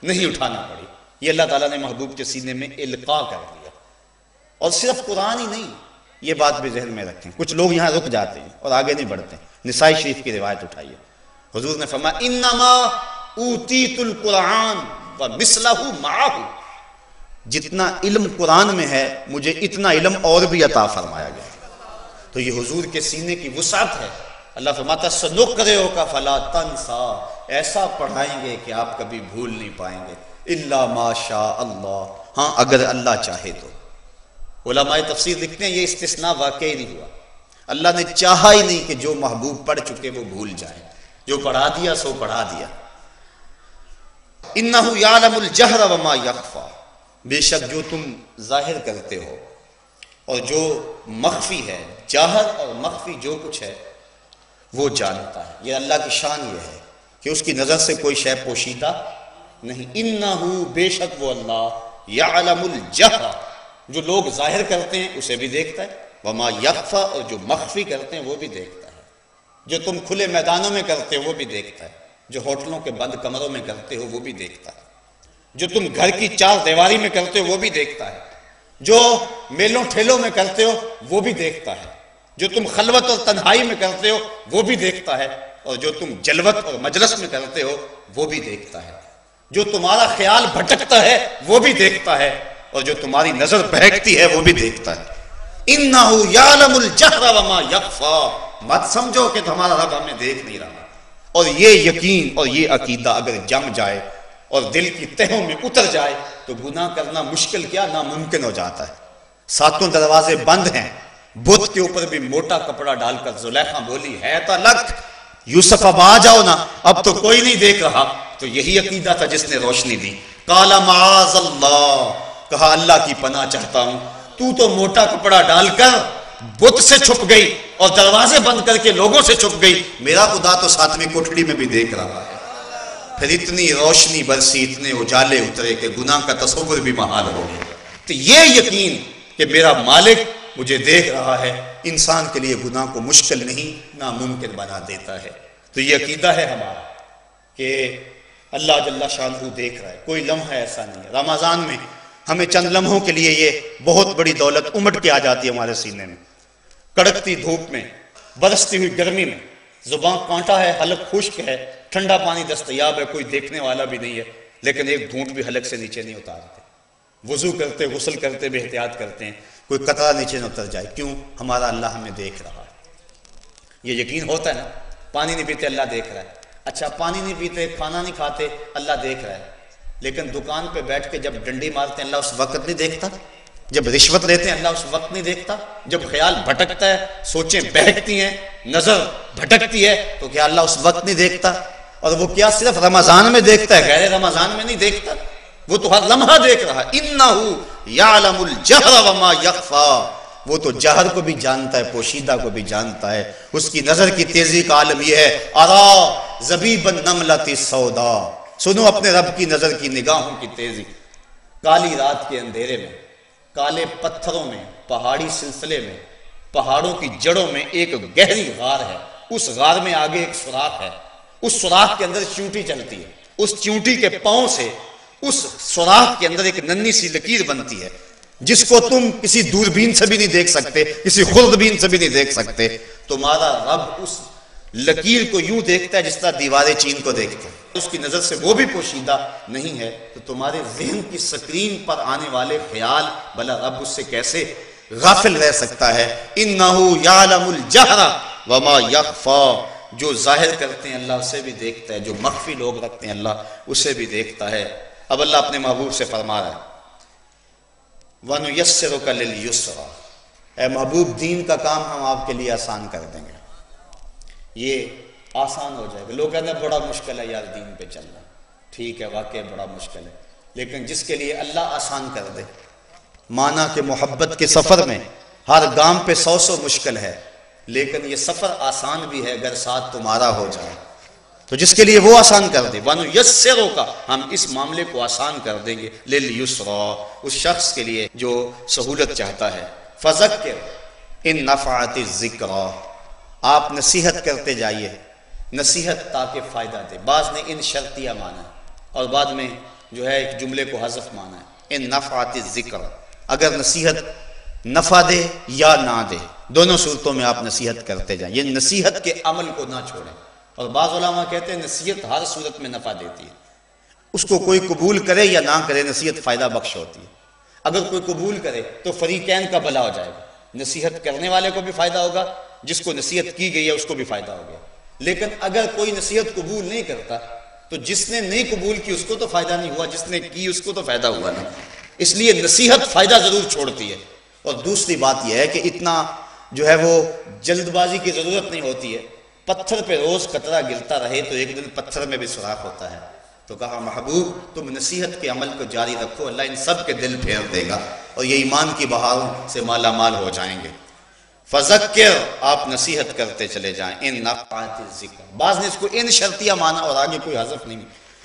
نہیں اٹھانا پڑی، یہ اللہ تعالیٰ نے محبوب کے سینے میں القاء کر دیا۔ اور صرف قرآن ہی نہیں، یہ بات بھی ذہن میں رکھیں، کچھ لوگ یہاں رک جاتے ہیں اور آگے نہیں بڑھتے۔ نسائی شریف کی روایت اٹھائیے، حضور نے فرمایا انما اوتیت القرآن ومثلہ معہ، جتنا علم قرآن میں ہے مجھے اتنا علم اور بھی عطا فرمایا گیا۔ تو یہ حضور کے سینے کی وسعت ہے۔ اللہ فرماتا سنقرئک فلا تنسیٰ، ایسا پڑھائیں گے کہ آپ کبھی بھول نہیں پائیں گے، الا ما شاء اللہ، ہاں اگر اللہ چاہے تو۔ علماء تفسیر لکھتے ہیں یہ استثناء واقعی نہیں ہوا، اللہ نے چاہا ہی نہیں کہ جو محبوب پڑھ چکے وہ بھول جائیں، جو پڑھا دیا سو پڑھا دیا۔ انہ یعلم الجہر وما یخفی، بے شک جو تم ظاہر کرتے ہو اور جو مخفی ہے، جاہر اور مخفی جو کچھ ہے وہ جانتا ہے۔ یہ اللہ کی شان یہ ہے کہ اس کی نظر سے کوئی شے پوشیدہ نہیں۔ انہ، بے شک وہ اللہ، یعلم الجہر، جو لوگ ظاہر کرتے ہیں اسے بھی دیکھتا ہے، وما یخفی، اور جو مخفی کرتے ہیں وہ بھی دیکھتا ہے، جو تم کھلے میدانوں میں کرتے ہو وہ بھی دیکھتا ہے، جو ہوٹلوں کے بند کمروں میں کرتے ہو وہ بھی دیکھتا ہے۔ جو تم گھر کی چار دیواری میں کرتے ہو وہ بھی دیکھتا ہے، جو میلوں ٹھیلوں میں کرتے ہو وہ بھی دیکھتا ہے، جو تم خلوت اور تنہائی میں کرتے ہو وہ بھی دیکھتا ہے، اور جو تم جلوت اور مجلس میں کرتے ہو وہ بھی دیکھتا ہے، جو تمہارا خیال بھٹکتا ہے وہ بھی دیکھتا ہے، اور جو تمہاری نظر بہکتی ہے وہ بھی دیکھتا ہے۔ اِنَّهُ يَعْلَمُ الْجَهْرَ وَمَا يَخْفَى، مت سمجھو کہ تمہارا رب ہمیں دیکھ نہیں رہا۔ اور یہ یقین اور یہ عقیدہ اگر جم جائے اور دل کی تہوں میں اتر جائے تو گناہ کرنا مشکل کیا ناممکن ہو جاتا ہے۔ ساتوں دروازے بند ہیں، بت کے اوپر بھی موٹا کپڑا ڈال کر زلیخا بولی ہے تا لک، یوسف اب آ جاؤ نا، اب تو کوئی نہیں دیکھ رہا۔ تو یہی عقیدہ تھا جس نے روشنی دی۔ قال معاذ اللہ، کہا اللہ کی پناہ چاہتا ہوں، تو موٹا کپڑا ڈال کر بت سے چھپ گئی اور دروازے بند کر کے لوگوں سے چھپ گئی، میرا خدا تو ساتویں کوٹھڑی میں بھی دیکھ رہا ہے۔ پھر اتنی روشنی برسی، اتنے اجالے اترے کہ گناہ کا تصور بھی محال ہو گیا۔ تو یہ یقین کہ میرا مالک مجھے دیکھ رہا ہے انسان کے لیے گناہ کو مشکل نہیں ناممکن بنا دیتا ہے۔ تو یہ عقیدہ ہے ہمارا کہ اللہ جل شانہ دیکھ رہا ہے، کوئی لمحہ ایسا نہیں ہے۔ رمضان میں ہمیں چند لمحوں کے لیے یہ بہت بڑی دولت امٹ کے آ جاتی ہے ہمارے سینے میں، کڑکتی دھوپ میں، برستی ہوئی گرمی میں، زبان کانٹا ہے، حلق خشک ہے، ٹھنڈا پانی دستیاب ہے، کوئی دیکھنے والا بھی نہیں ہے، لیکن ایک گھونٹ بھی حلق سے نیچے نہیں اتارتے، وضو کرتے غسل کرتے بھی احتیاط کرتے ہیں کوئی قطرہ نیچے نہ اتر جائے۔ کیوں؟ ہمارا اللہ ہمیں دیکھ رہا ہے۔ یہ یقین ہوتا ہے نا، پانی نہیں پیتے اللہ دیکھ رہا ہے، اچھا پانی نہیں پیتے کھانا نہیں کھاتے اللہ دیکھ رہا ہے، لیکن دکان پہ بیٹھ کے جب ڈنڈی مارتے ہیں اللہ اس وقت نہیں دیکھتا؟ جب رشوت لیتے ہیں اللہ اس وقت نہیں دیکھتا؟ جب خیال بھٹکتا ہے، سوچیں بہکتی ہیں، نظر بھٹکتی ہے، تو کیا اللہ اس وقت نہیں دیکھتا؟ اور وہ کیا صرف رمضان میں دیکھتا ہے، غیر رمضان میں نہیں دیکھتا؟ وہ تو ہر لمحہ دیکھ رہا ہے۔ اِنَّهُ يَعْلَمُ الْجَهْرَ وَمَا يَخْفَى، وہ تو جہر کو بھی جانتا ہے، پوشیدہ کو بھی جانتا ہے۔ اس کی نظر کی تیزی کا عالم یہ ہے، أَرَى زَبِيبَ النَّمْلَةِ السَّوْدَاء، سنو اپنے رب کی نظر کی نگاہوں کی تیزی۔ کالی رات کے اندھیرے میں، کالے پتھروں میں، پہاڑی سلسلے میں، پہاڑوں کی جڑوں میں ایک گہری غار ہے، اس غار میں آگے ایک سوراخ ہے، اس سوراخ کے اندر چیونٹی چلتی ہے، اس چیونٹی کے پاؤں سے اس سوراخ کے اندر ایک ننھی سی لکیر بنتی ہے جس کو تم کسی دوربین سے بھی نہیں دیکھ سکتے، کسی خوردبین سے بھی نہیں دیکھ سکتے۔ تمہارا رب اس لکیر کو یوں دیکھتا ہے جس طرح دیواریں چین کو دیکھتے ہیں، اس کی نظر سے وہ بھی پوشیدہ نہیں ہے۔ تو تمہارے ذہن کی سکرین پر آنے والے خیال بھلا رب اس سے کیسے غافل رہ سکتا ہے؟ اِنَّهُ يَعْلَمُ الْجَهْرَ وَمَا يَخْفَى، جو ظاہر کرتے ہیں اللہ اسے بھی دیکھتا ہے، جو مخفی لوگ رکھتے ہیں اللہ اسے بھی دیکھتا ہے۔ اب اللہ اپنے محبوب سے فرما رہا ہے وَنُيَسِّرُكَ لِلْيُسْرَى، اے محبوب دین کا کام ہم آپ کے لیے آسان کر دیں گے، یہ آسان ہو جائے گا۔ لوگ کہتے ہیں بڑا مشکل ہے یار دین پہ چلنا، ٹھیک ہے واقعی بڑا مشکل ہے، لیکن جس کے لیے اللہ آسان کر دے، مانا کہ محبت کے سفر میں ہر گام پہ 100 مشکل ہے، لیکن یہ سفر آسان بھی ہے اگر ساتھ تمہارا ہو جائے، تو جس کے لیے وہ آسان کر دے۔ وَنُيَسِّرُكَ، ہم اس معاملے کو آسان کر دیں گے، لِلْيُسْرَى، اس شخص کے لیے جو سہولت چاہتا ہے۔ فَذَكِّرْ إِن نَفَعَتِ الذِّكْرَى، آپ نصیحت کرتے جائیے، نصیحت تاکہ فائدہ دے۔ بعض نے ان شرطیہ مانا ہے اور بعد میں جو ہے ایک جملے کو حذف مانا ہے، ان نفعت الذکر، اگر نصیحت نفع دے یا نہ دے، دونوں صورتوں میں آپ نصیحت کرتے جائیں، یہ نصیحت کے عمل کو نہ چھوڑیں۔ اور بعض علماء کہتے ہیں نصیحت ہر صورت میں نفع دیتی ہے، اس کو کوئی قبول کرے یا نہ کرے نصیحت فائدہ بخش ہوتی ہے۔ اگر کوئی قبول کرے تو فریقین کا بھلا ہو جائے گا، نصیحت کرنے والے کو بھی فائدہ ہوگا، جس کو نصیحت کی گئی ہے اس کو بھی فائدہ ہو گیا۔ لیکن اگر کوئی نصیحت قبول نہیں کرتا تو جس نے نہیں قبول کی اس کو تو فائدہ نہیں ہوا، جس نے کی اس کو تو فائدہ ہوا نا۔ اس لیے نصیحت فائدہ ضرور چھوڑتی ہے۔ اور دوسری بات یہ ہے کہ اتنا جو ہے وہ جلد بازی کی ضرورت نہیں ہوتی ہے، پتھر پہ روز قطرہ گرتا رہے تو ایک دن پتھر میں بھی سوراخ ہوتا ہے۔ تو کہا محبوب تم نصیحت کے عمل کو جاری رکھو، اللہ ان سب کے دل پھیر دے گا اور یہ ایمان کی بہاروں سے مالا مال ہو جائیں گے۔ فذکر، آپ نصیحت کرتے چلے جائیں، ان نفعت الذکر، بعض نے اس کو ان شرطیہ مانا اور آگے کوئی حذف نہیں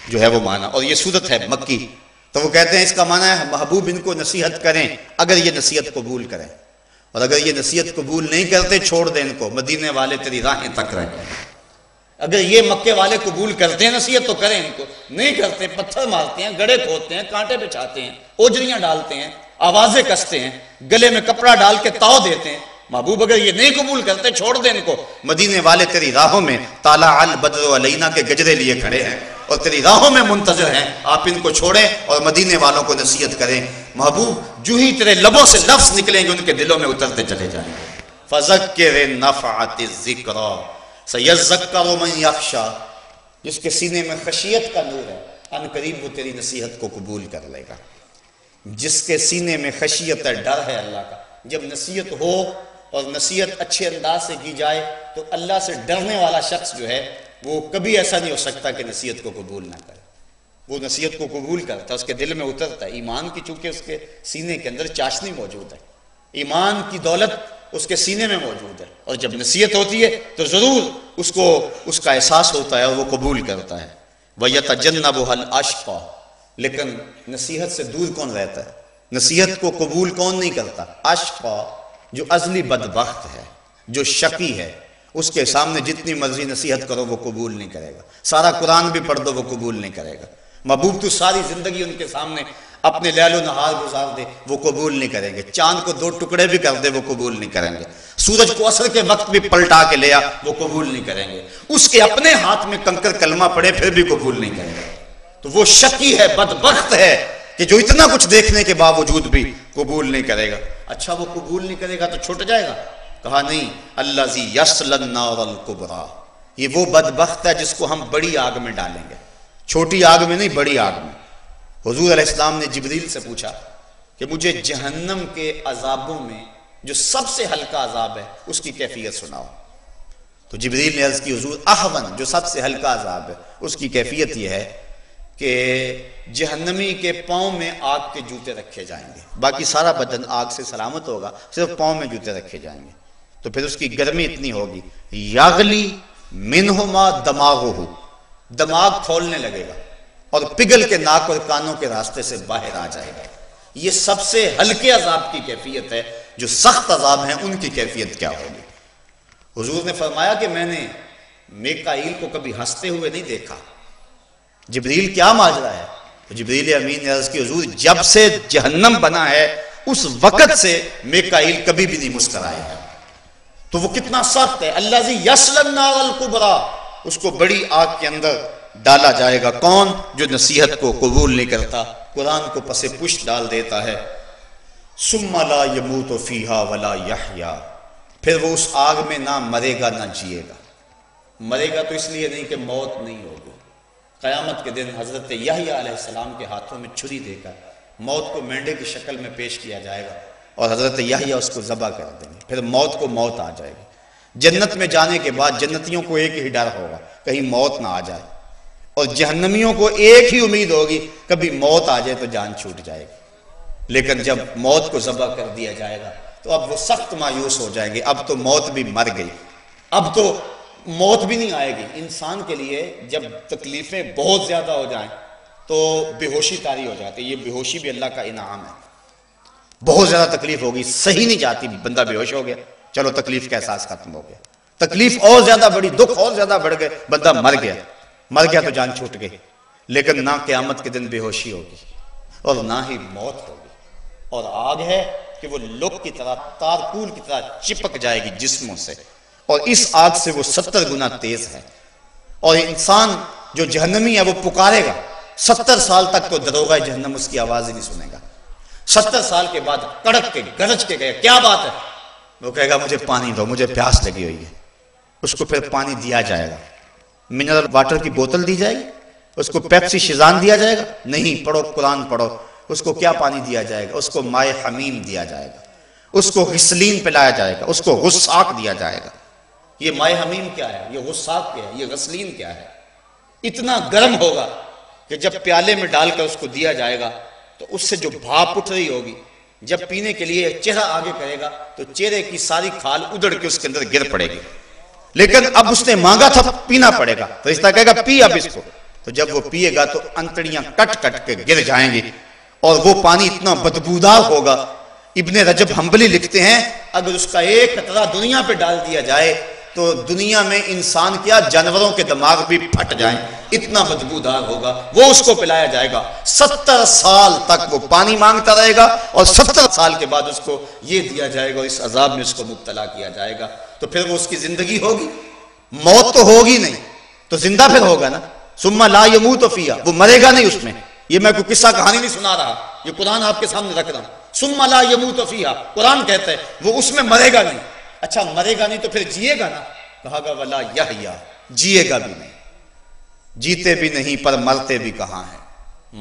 جو ہے وہ مانا، اور یہ صورت ہے مکی، تو وہ کہتے ہیں اس کا معنی ہے محبوب ان کو نصیحت کریں اگر یہ نصیحت قبول کریں، اور اگر یہ نصیحت قبول نہیں کرتے چھوڑ دیں ان کو، مدینے والے تیری راہیں تک رہیں۔ اگر یہ مکے والے قبول کرتے ہیں نصیحت تو کریں ان کو، نہیں کرتے پتھر مارتے ہیں، گڑے کھودتے ہیں، کانٹے بچھاتے ہیں، اوجریاں ڈالتے ہیں، آوازیں کستے ہیں، گلے میں کپڑا ڈال کے تاؤ دیتے ہیں۔ محبوب اگر یہ نہیں قبول کرتے چھوڑ دیں ان کو۔ مدینے والے تیری راہوں میں طالع البدر علینا کے گجرے لیے کھڑے ہیں اور تیری راہوں میں منتظر ہیں، آپ ان کو چھوڑیں اور مدینے والوں کو نصیحت کریں۔ محبوب جو ہی تیرے لبوں سے لفظ نکلیں گے ان کے دلوں میں اترتے چلے جائیں گے۔ فذکر نفعت الذکریٰ سیذکر من یخشی، جس کے سینے میں خشیت کا نور ہے ان قریب وہ تیری نصیحت کو قبول کر لے گا۔ جس کے سینے میں خشیت ہے، ڈر ہے اللہ کا، جب نصیحت ہو اور نصیحت اچھے انداز سے کی جائے تو اللہ سے ڈرنے والا شخص جو ہے وہ کبھی ایسا نہیں ہو سکتا کہ نصیحت کو قبول نہ کرے۔ وہ نصیحت کو قبول کرتا ہے، اس کے دل میں اترتا ہے، ایمان کی چونکہ اس کے سینے کے اندر چاشنی موجود ہے، ایمان کی دولت اس کے سینے میں موجود ہے، اور جب نصیحت ہوتی ہے تو ضرور اس کو اس کا احساس ہوتا ہے اور وہ قبول کرتا ہے۔ وَيَتَجَنَّبُهَا الْأَشْقَى، لیکن نصیحت سے دور کون رہتا ہے؟ نصیحت کو قبول کون نہیں کرتا؟ اشقا، جو ازلی بدبخت ہے، جو شقی ہے، اس کے سامنے جتنی مرضی نصیحت کرو وہ قبول نہیں کرے گا، سارا قرآن بھی پڑھ دو وہ قبول نہیں کرے گا۔ محبوب تو ساری زندگی ان کے سامنے اپنے لیل و نہار گزار دے وہ قبول نہیں کریں گے، چاند کو 2 ٹکڑے بھی کر دے وہ قبول نہیں کریں گے، سورج کو عصر کے وقت بھی پلٹا کے لیا وہ قبول نہیں کریں گے، اس کے اپنے ہاتھ میں کنکر کلمہ پڑے پھر بھی قبول نہیں کریں گے۔ تو وہ شقی ہے، بدبخت ہے کہ جو اتنا کچھ دیکھنے کے باوجود بھی قبول نہیں کرے گا۔ اچھا وہ قبول نہیں کرے گا تو چھوٹ جائے گا؟ کہا نہیں، الذی یصلی النار الکبریٰ، یہ وہ بدبخت ہے جس کو ہم بڑی آگ میں ڈالیں گے، چھوٹی آگ میں نہیں، بڑی آگ میں۔ حضور علیہ السلام نے جبریل سے پوچھا کہ مجھے جہنم کے عذابوں میں جو سب سے ہلکا عذاب ہے اس کی کیفیت سناؤ۔ تو جبریل نے عرض کی حضور احون، جو سب سے ہلکا عذاب ہے اس کی کیفیت یہ ہے کہ جہنمی کے پاؤں میں آگ کے جوتے رکھے جائیں گے، باقی سارا بدن آگ سے سلامت ہوگا، صرف پاؤں میں جوتے رکھے جائیں گے۔ تو پھر اس کی گرمی اتنی ہوگی، یغلی منہما دماغہ، دماغ کھولنے لگے گا اور پگھل کے ناک اور کانوں کے راستے سے باہر آ جائے گا۔ یہ سب سے ہلکے عذاب کی کیفیت ہے۔ جو سخت عذاب ہیں ان کی کیفیت کیا ہوگی؟ حضور نے فرمایا کہ میں نے میکائیل کو کبھی ہنستے ہوئے نہیں دیکھا۔ جبریل کیا ماجرا ہے؟ تو جبریل امین نے عرض کی حضور جب سے جہنم بنا ہے اس وقت سے میکائیل کبھی بھی نہیں مسکرائے ہیں۔ تو وہ کتنا سخت ہے، الذی یصلی النار الکبریٰ، اس کو بڑی آگ کے اندر ڈالا جائے گا۔ کون؟ جو نصیحت کو قبول نہیں کرتا، قرآن کو پس پشت ڈال دیتا ہے۔ ثم لا یموت فیہا ولا یحییٰ، پھر وہ اس آگ میں نہ مرے گا نہ جیے گا۔ مرے گا تو اس لیے نہیں کہ موت نہیں ہوگی، قیامت کے دن حضرت یحییٰ علیہ السلام کے ہاتھوں میں چھری دے کر موت کو مینڈے کی شکل میں پیش کیا جائے گا اور حضرت یحییٰ اس کو ذبح کر دیں گے، پھر موت کو موت آ جائے گی۔ جنت میں جانے کے بعد جنتیوں کو ایک ہی ڈر ہوگا، کہیں موت نہ آ جائے، اور جہنمیوں کو ایک ہی امید ہوگی، کبھی موت آ جائے تو جان چھوٹ جائے گی۔ لیکن جب موت کو ذبح کر دیا جائے گا تو اب وہ سخت مایوس ہو جائیں گے، اب تو موت بھی مر گئی، اب تو موت بھی نہیں آئے گی۔ انسان کے لیے جب تکلیفیں بہت زیادہ ہو جائیں تو بے ہوشی طاری ہو جاتی ہے، یہ بے ہوشی بھی اللہ کا انعام ہے۔ بہت زیادہ تکلیف ہوگی، صحیح نہیں جاتی، بندہ بے ہوش ہو گیا، چلو تکلیف کا احساس ختم ہو گیا، تکلیف اور زیادہ بڑی، دکھ اور زیادہ بڑھ گئے، بندہ مر گیا تو جان چھوٹ گئی۔ لیکن نہ قیامت کے دن بے ہوشی ہوگی اور نہ ہی موت ہوگی، اور آگ ہے کہ وہ لوک کی طرح، تارکول کی طرح چپک جائے گی جسموں سے، اور اس آگ سے وہ 70 گنا تیز ہے، اور انسان جو جہنمی ہے وہ پکارے گا 70 سال تک تو دروغہ جہنم اس کی آواز ہی نہیں سنے گا۔ 70 سال کے بعد کڑک کے گرج کے گئے، کیا بات ہے؟ وہ کہے گا مجھے پانی دو، مجھے پیاس لگی ہوئی ہے۔ اس کو پھر پانی دیا جائے گا، منرل واٹر کی بوتل دی جائے گی، اس کو پیپسی شیزان دیا جائے گا؟ نہیں، پڑھو قرآن پڑھو۔ اس کو کیا پانی دیا جائے گا؟ اس کو مائے حمیم دیا جائے گا، اس کو غسلین پلایا جائے گا، اس کو غساق دیا جائے گا۔ یہ مائے حمیم کیا ہے؟ یہ غساق کیا ہے؟ یہ غسلین کیا ہے؟ اتنا گرم ہوگا کہ جب پیالے میں ڈال کر اس کو دیا جائے گا تو اس سے جو بھاپ اٹھ رہی ہوگی، جب پینے کے لیے چہرہ آگے کرے گا تو چہرے کی ساری کھال ادڑ کے اس کے اندر گر پڑے گی۔ لیکن اب اس نے مانگا تھا، پینا پڑے گا، فرشتہ کہے گا پی اب اس کو، تو جب وہ پیے گا تو انتڑیاں کٹ کٹ کے گر جائیں گی، اور وہ پانی اتنا بدبودار ہوگا۔ ابن رجب حنبلی لکھتے ہیں اگر اس کا ایک قطرہ دنیا پہ ڈال دیا جائے، تو دنیا میں انسان کیا جانوروں کے دماغ بھی پھٹ جائیں، اتنا بدبودار ہوگا، وہ اس کو پلایا جائے گا، 70 سال تک وہ پانی مانگتا رہے گا، اور 70 سال کے بعد اس کو یہ دیا جائے گا اور اس عذاب میں اس کو مبتلا کیا جائے گا۔ تو پھر وہ اس کی زندگی ہوگی؟ موت تو ہوگی نہیں، تو زندہ پھر ہوگا نا۔ ثم لا يموت فیہا، وہ مرے گا نہیں اس میں۔ یہ میں کوئی قصہ کہانی نہیں سنا رہا، یہ قرآن آپ کے سامنے رکھ رہا ہوں۔ ثم لا يموت فیہا، قرآن کہتا ہے وہ اس میں مرے گا نہیں۔ اچھا مرے گا نہیں تو پھر جیے گا نا؟ کہا گا ولا یحیا، جیے گا بھی نہیں، جیتے بھی نہیں پر مرتے بھی کہاں ہیں۔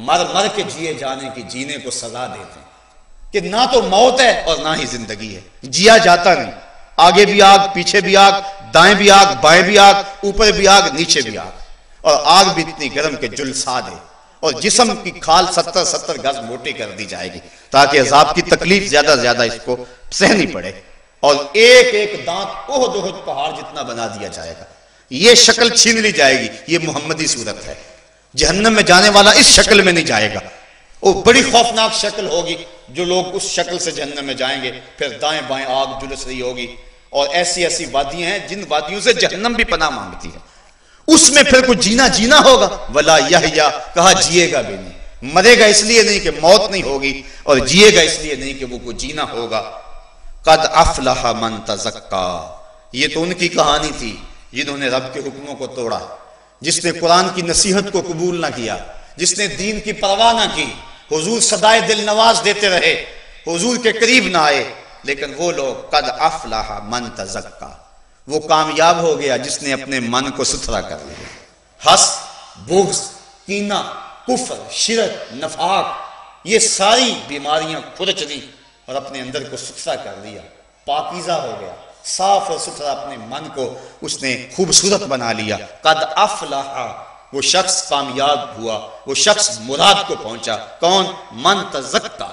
مر کے جیے جانے کی جینے کو سزا دیتے ہیں کہ نہ تو موت ہے اور نہ ہی زندگی ہے، جیا جاتا نہیں، آگے بھی آگ پیچھے بھی آگ، دائیں بھی آگ بائیں بھی آگ، اوپر بھی آگ نیچے بھی آگ، اور آگ بھی اتنی گرم کہ جلسا دے، اور جسم کی کھال 70 گز موٹی کر دی جائے گی تاکہ عذاب کی تکلیف زیادہ سے زیادہ اس کو سہنی پڑے، اور ایک ایک دانت احد پہاڑ جتنا بنا دیا جائے گا، یہ شکل چھین لی جائے گی۔ یہ محمدی صورت ہے، جہنم میں جانے والا اس شکل میں نہیں جائے گا، وہ بڑی خوفناک شکل ہوگی، جو لوگ اس شکل سے جہنم میں جائیں گے، پھر دائیں بائیں آگ جلس رہی ہوگی، اور ایسی ایسی وادیاں ہیں جن وادیوں سے جہنم بھی پناہ مانگتی ہے، اس میں پھر کچھ جینا ہوگا۔ ولا یحیا، کہا جیے گا بھی نہیں، مرے گا اس لیے نہیں کہ موت نہیں ہوگی، اور جیے گا اس لیے نہیں کہ وہ کوئی جینا ہوگا۔ قد افلح من تزکا، یہ تو ان کی کہانی تھی جنہوں نے رب کے حکموں کو توڑا، جس نے قرآن کی نصیحت کو قبول نہ کیا، جس نے دین کی پرواہ نہ کی، حضور صدائے دل نواز دیتے رہے، حضور کے قریب نہ آئے، لیکن وہ لوگ قد افلح من تزکا، وہ کامیاب ہو گیا جس نے اپنے من کو ستھرا کر لیا، حسد، بغض، کینہ، کفر، شرک، نفاق، یہ ساری بیماریاں کھرچ دی اور اپنے اندر کو ستھرا کر لیا، پاکیزہ ہو گیا، صاف اور ستھرا اپنے من کو اس نے خوبصورت بنا لیا۔ قد افلح، وہ شخص کامیاب ہوا، وہ شخص مراد کو پہنچا۔ کون؟ من تزکا،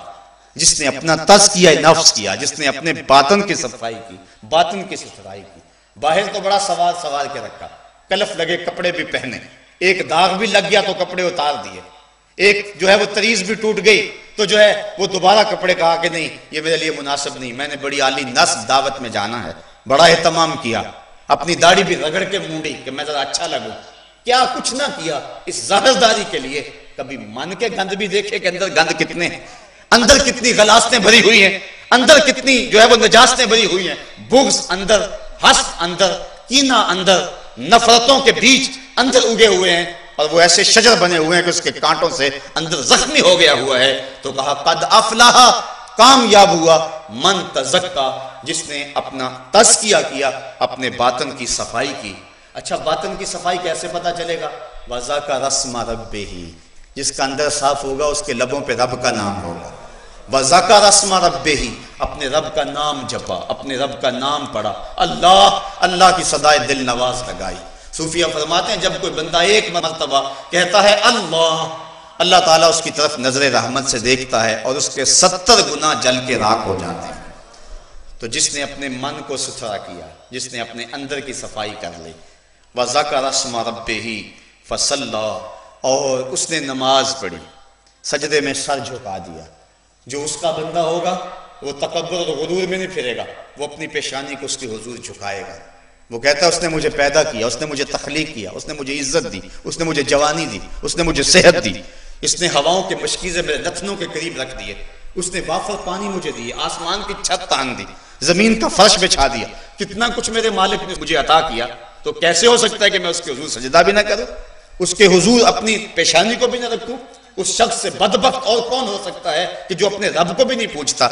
جس نے اپنا تزکیہ نفس کیا، جس نے اپنے باطن کی صفائی کی، باطن کی ستھرائی کی۔ باہر تو بڑا سوار کے رکھا، کلف لگے کپڑے بھی پہنے، ایک داغ بھی لگ گیا تو کپڑے اتار دیے، ایک جو ہے وہ تریز بھی ٹوٹ گئی تو جو ہے وہ دوبارہ کپڑے، کہا کہ نہیں یہ میرے لیے مناسب نہیں، میں نے بڑی عالی نسب دعوت میں جانا ہے، بڑا اہتمام کیا، اپنی داڑھی بھی رگڑ کے مونڈی کہ میں ذرا اچھا لگوں۔ کیا کچھ نہ کیا اس ظاہرداری کے لیے، کبھی من کے گند بھی دیکھے کہ اندر گند کتنے ہیں، اندر کتنی غلاستیں بھری ہوئی ہیں، اندر کتنی جو ہے وہ نجاستیں بھری ہوئی ہیں، بغض اندر، حسد اندر، کینہ اندر، نفرتوں کے بیج اندر اگے ہوئے ہیں، اور وہ ایسے شجر بنے ہوئے ہیں کہ اس کے کانٹوں سے اندر زخمی ہو گیا ہوا ہے۔ تو کہا قد افلح، کامیاب ہوا، من تزکا، جس نے اپنا تزکیہ کیا، اپنے باطن کی صفائی کی۔ اچھا باطن کی صفائی کیسے پتا چلے گا؟ وَذَكَرَ اسْمَ رَبِّهِ، جس کا اندر صاف ہوگا اس کے لبوں پہ رب کا نام ہوگا۔ وَذَكَرَ اسْمَ رَبِّهِ، اپنے رب کا نام جپا، اپنے رب کا نام پڑھا، اللہ کی صدائے دل نواز لگائی۔ صوفیہ فرماتے ہیں جب کوئی بندہ ایک مرتبہ کہتا ہے اللہ تعالیٰ اس کی طرف نظر رحمت سے دیکھتا ہے اور اس کے 70 گناہ جل کے راکھ ہو جاتے ہیں۔ تو جس نے اپنے من کو ستھرا کیا، جس نے اپنے اندر کی صفائی کر لی، وَذَكَرَ اسْمَ رَبِّهِ فَصَلَّى، اور اس نے نماز پڑھی، سجدے میں سر جھکا دیا۔ جو اس کا بندہ ہوگا وہ تکبر اور غرور میں نہیں پھرے گا، وہ اپنی پیشانی کو اس کے حضور جھکائے گا، وہ کہتا ہے اس نے مجھے پیدا کیا، اس نے مجھے تخلیق کیا، اس نے مجھے عزت دی، اس نے مجھے جوانی دی، اس نے مجھے صحت دی، اس نے ہواؤں کے مشکیزے میرے نتنوں کے قریب رکھ دیے، اس نے وافر پانی مجھے دی، آسمان کی چھت تان دی، زمین کا فرش بچھا دیا، کتنا کچھ میرے مالک نے مجھے عطا کیا، تو کیسے ہو سکتا ہے کہ میں اس کے حضور سجدہ بھی نہ کروں، اس کے حضور اپنی پیشانی کو بھی نہ رکھوں؟ اس شخص سے بدبخت اور کون ہو سکتا ہے کہ جو اپنے رب کو بھی نہیں پوچھتا؟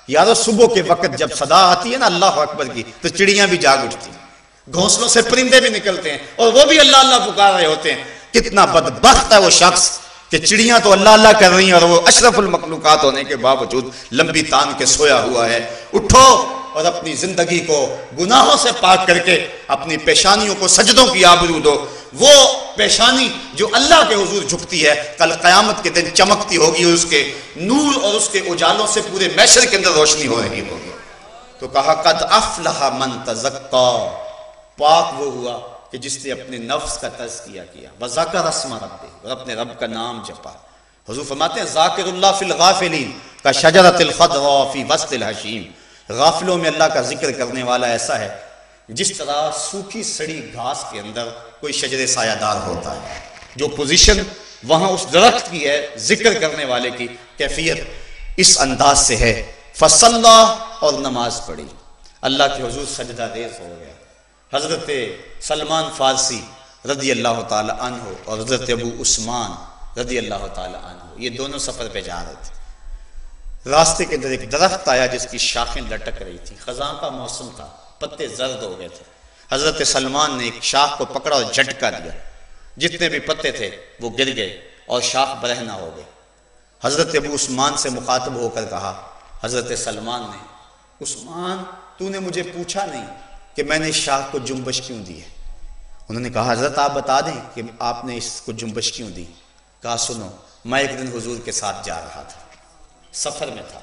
یارو صبح کے وقت جب صدا آتی ہے نا اللہ اکبر کی، تو چڑیاں بھی جاگ اٹھتی ہیں، گھونسلوں سے پرندے بھی نکلتے ہیں اور وہ بھی اللہ پکار رہے ہوتے ہیں۔ کتنا بدبخت ہے وہ شخص کہ چڑیاں تو اللہ کر رہی ہیں اور وہ اشرف المخلوقات ہونے کے باوجود لمبی تان کے سویا ہوا ہے۔ اٹھو اور اپنی زندگی کو گناہوں سے پاک کر کے اپنی پیشانیوں کو سجدوں کی آبرو دو۔ وہ پیشانی جو اللہ کے حضور جھکتی ہے کل قیامت کے دن چمکتی ہوگی، اس کے نور اور اس کے اجالوں سے پورے محشر کے اندر روشنی ہو رہی ہوگی۔ تو کہا قد افلح من تزکا، پاک وہ ہوا کہ جس نے اپنے نفس کا تزکیہ کیا، وذکر اسم ربہ، اور اپنے رب کا نام جپا۔ حضور فرماتے ہیں ذاکر اللہ فی الغافلین کشجرۃ الخضراء فی وسط الحشیم، غافلوں میں اللہ کا ذکر کرنے والا ایسا ہے جس طرح سوکھی سڑی گھاس کے اندر کوئی شجر سایہ دار ہوتا ہے، جو پوزیشن وہاں اس درخت کی ہے ذکر کرنے والے کی کیفیت اس انداز سے ہے، فصلا اور نماز پڑھی، اللہ کے حضور سجدہ ریز ہو گیا۔ حضرت سلمان فارسی رضی اللہ تعالی عنہ اور حضرت ابو عثمان رضی اللہ تعالی عنہ یہ دونوں سفر پہ جا رہے تھے، راستے کے اندر ایک درخت آیا جس کی شاخیں لٹک رہی تھی، خزاں کا موسم تھا، پتے زرد ہو گئے تھے۔ حضرت سلمان نے ایک شاخ کو پکڑا اور جھٹکا دیا، جتنے بھی پتے تھے وہ گر گئے اور شاخ برہنہ ہو گئے۔ حضرت ابو عثمان سے مخاطب ہو کر کہا حضرت سلمان نے، عثمان تو نے مجھے پوچھا نہیں کہ میں نے اس شاخ کو جنبش کیوں دی ہے؟ انہوں نے کہا حضرت آپ بتا دیں کہ آپ نے اس کو جنبش کیوں دی؟ کہا سنو، میں ایک دن حضور کے ساتھ جا رہا تھا، سفر میں تھا،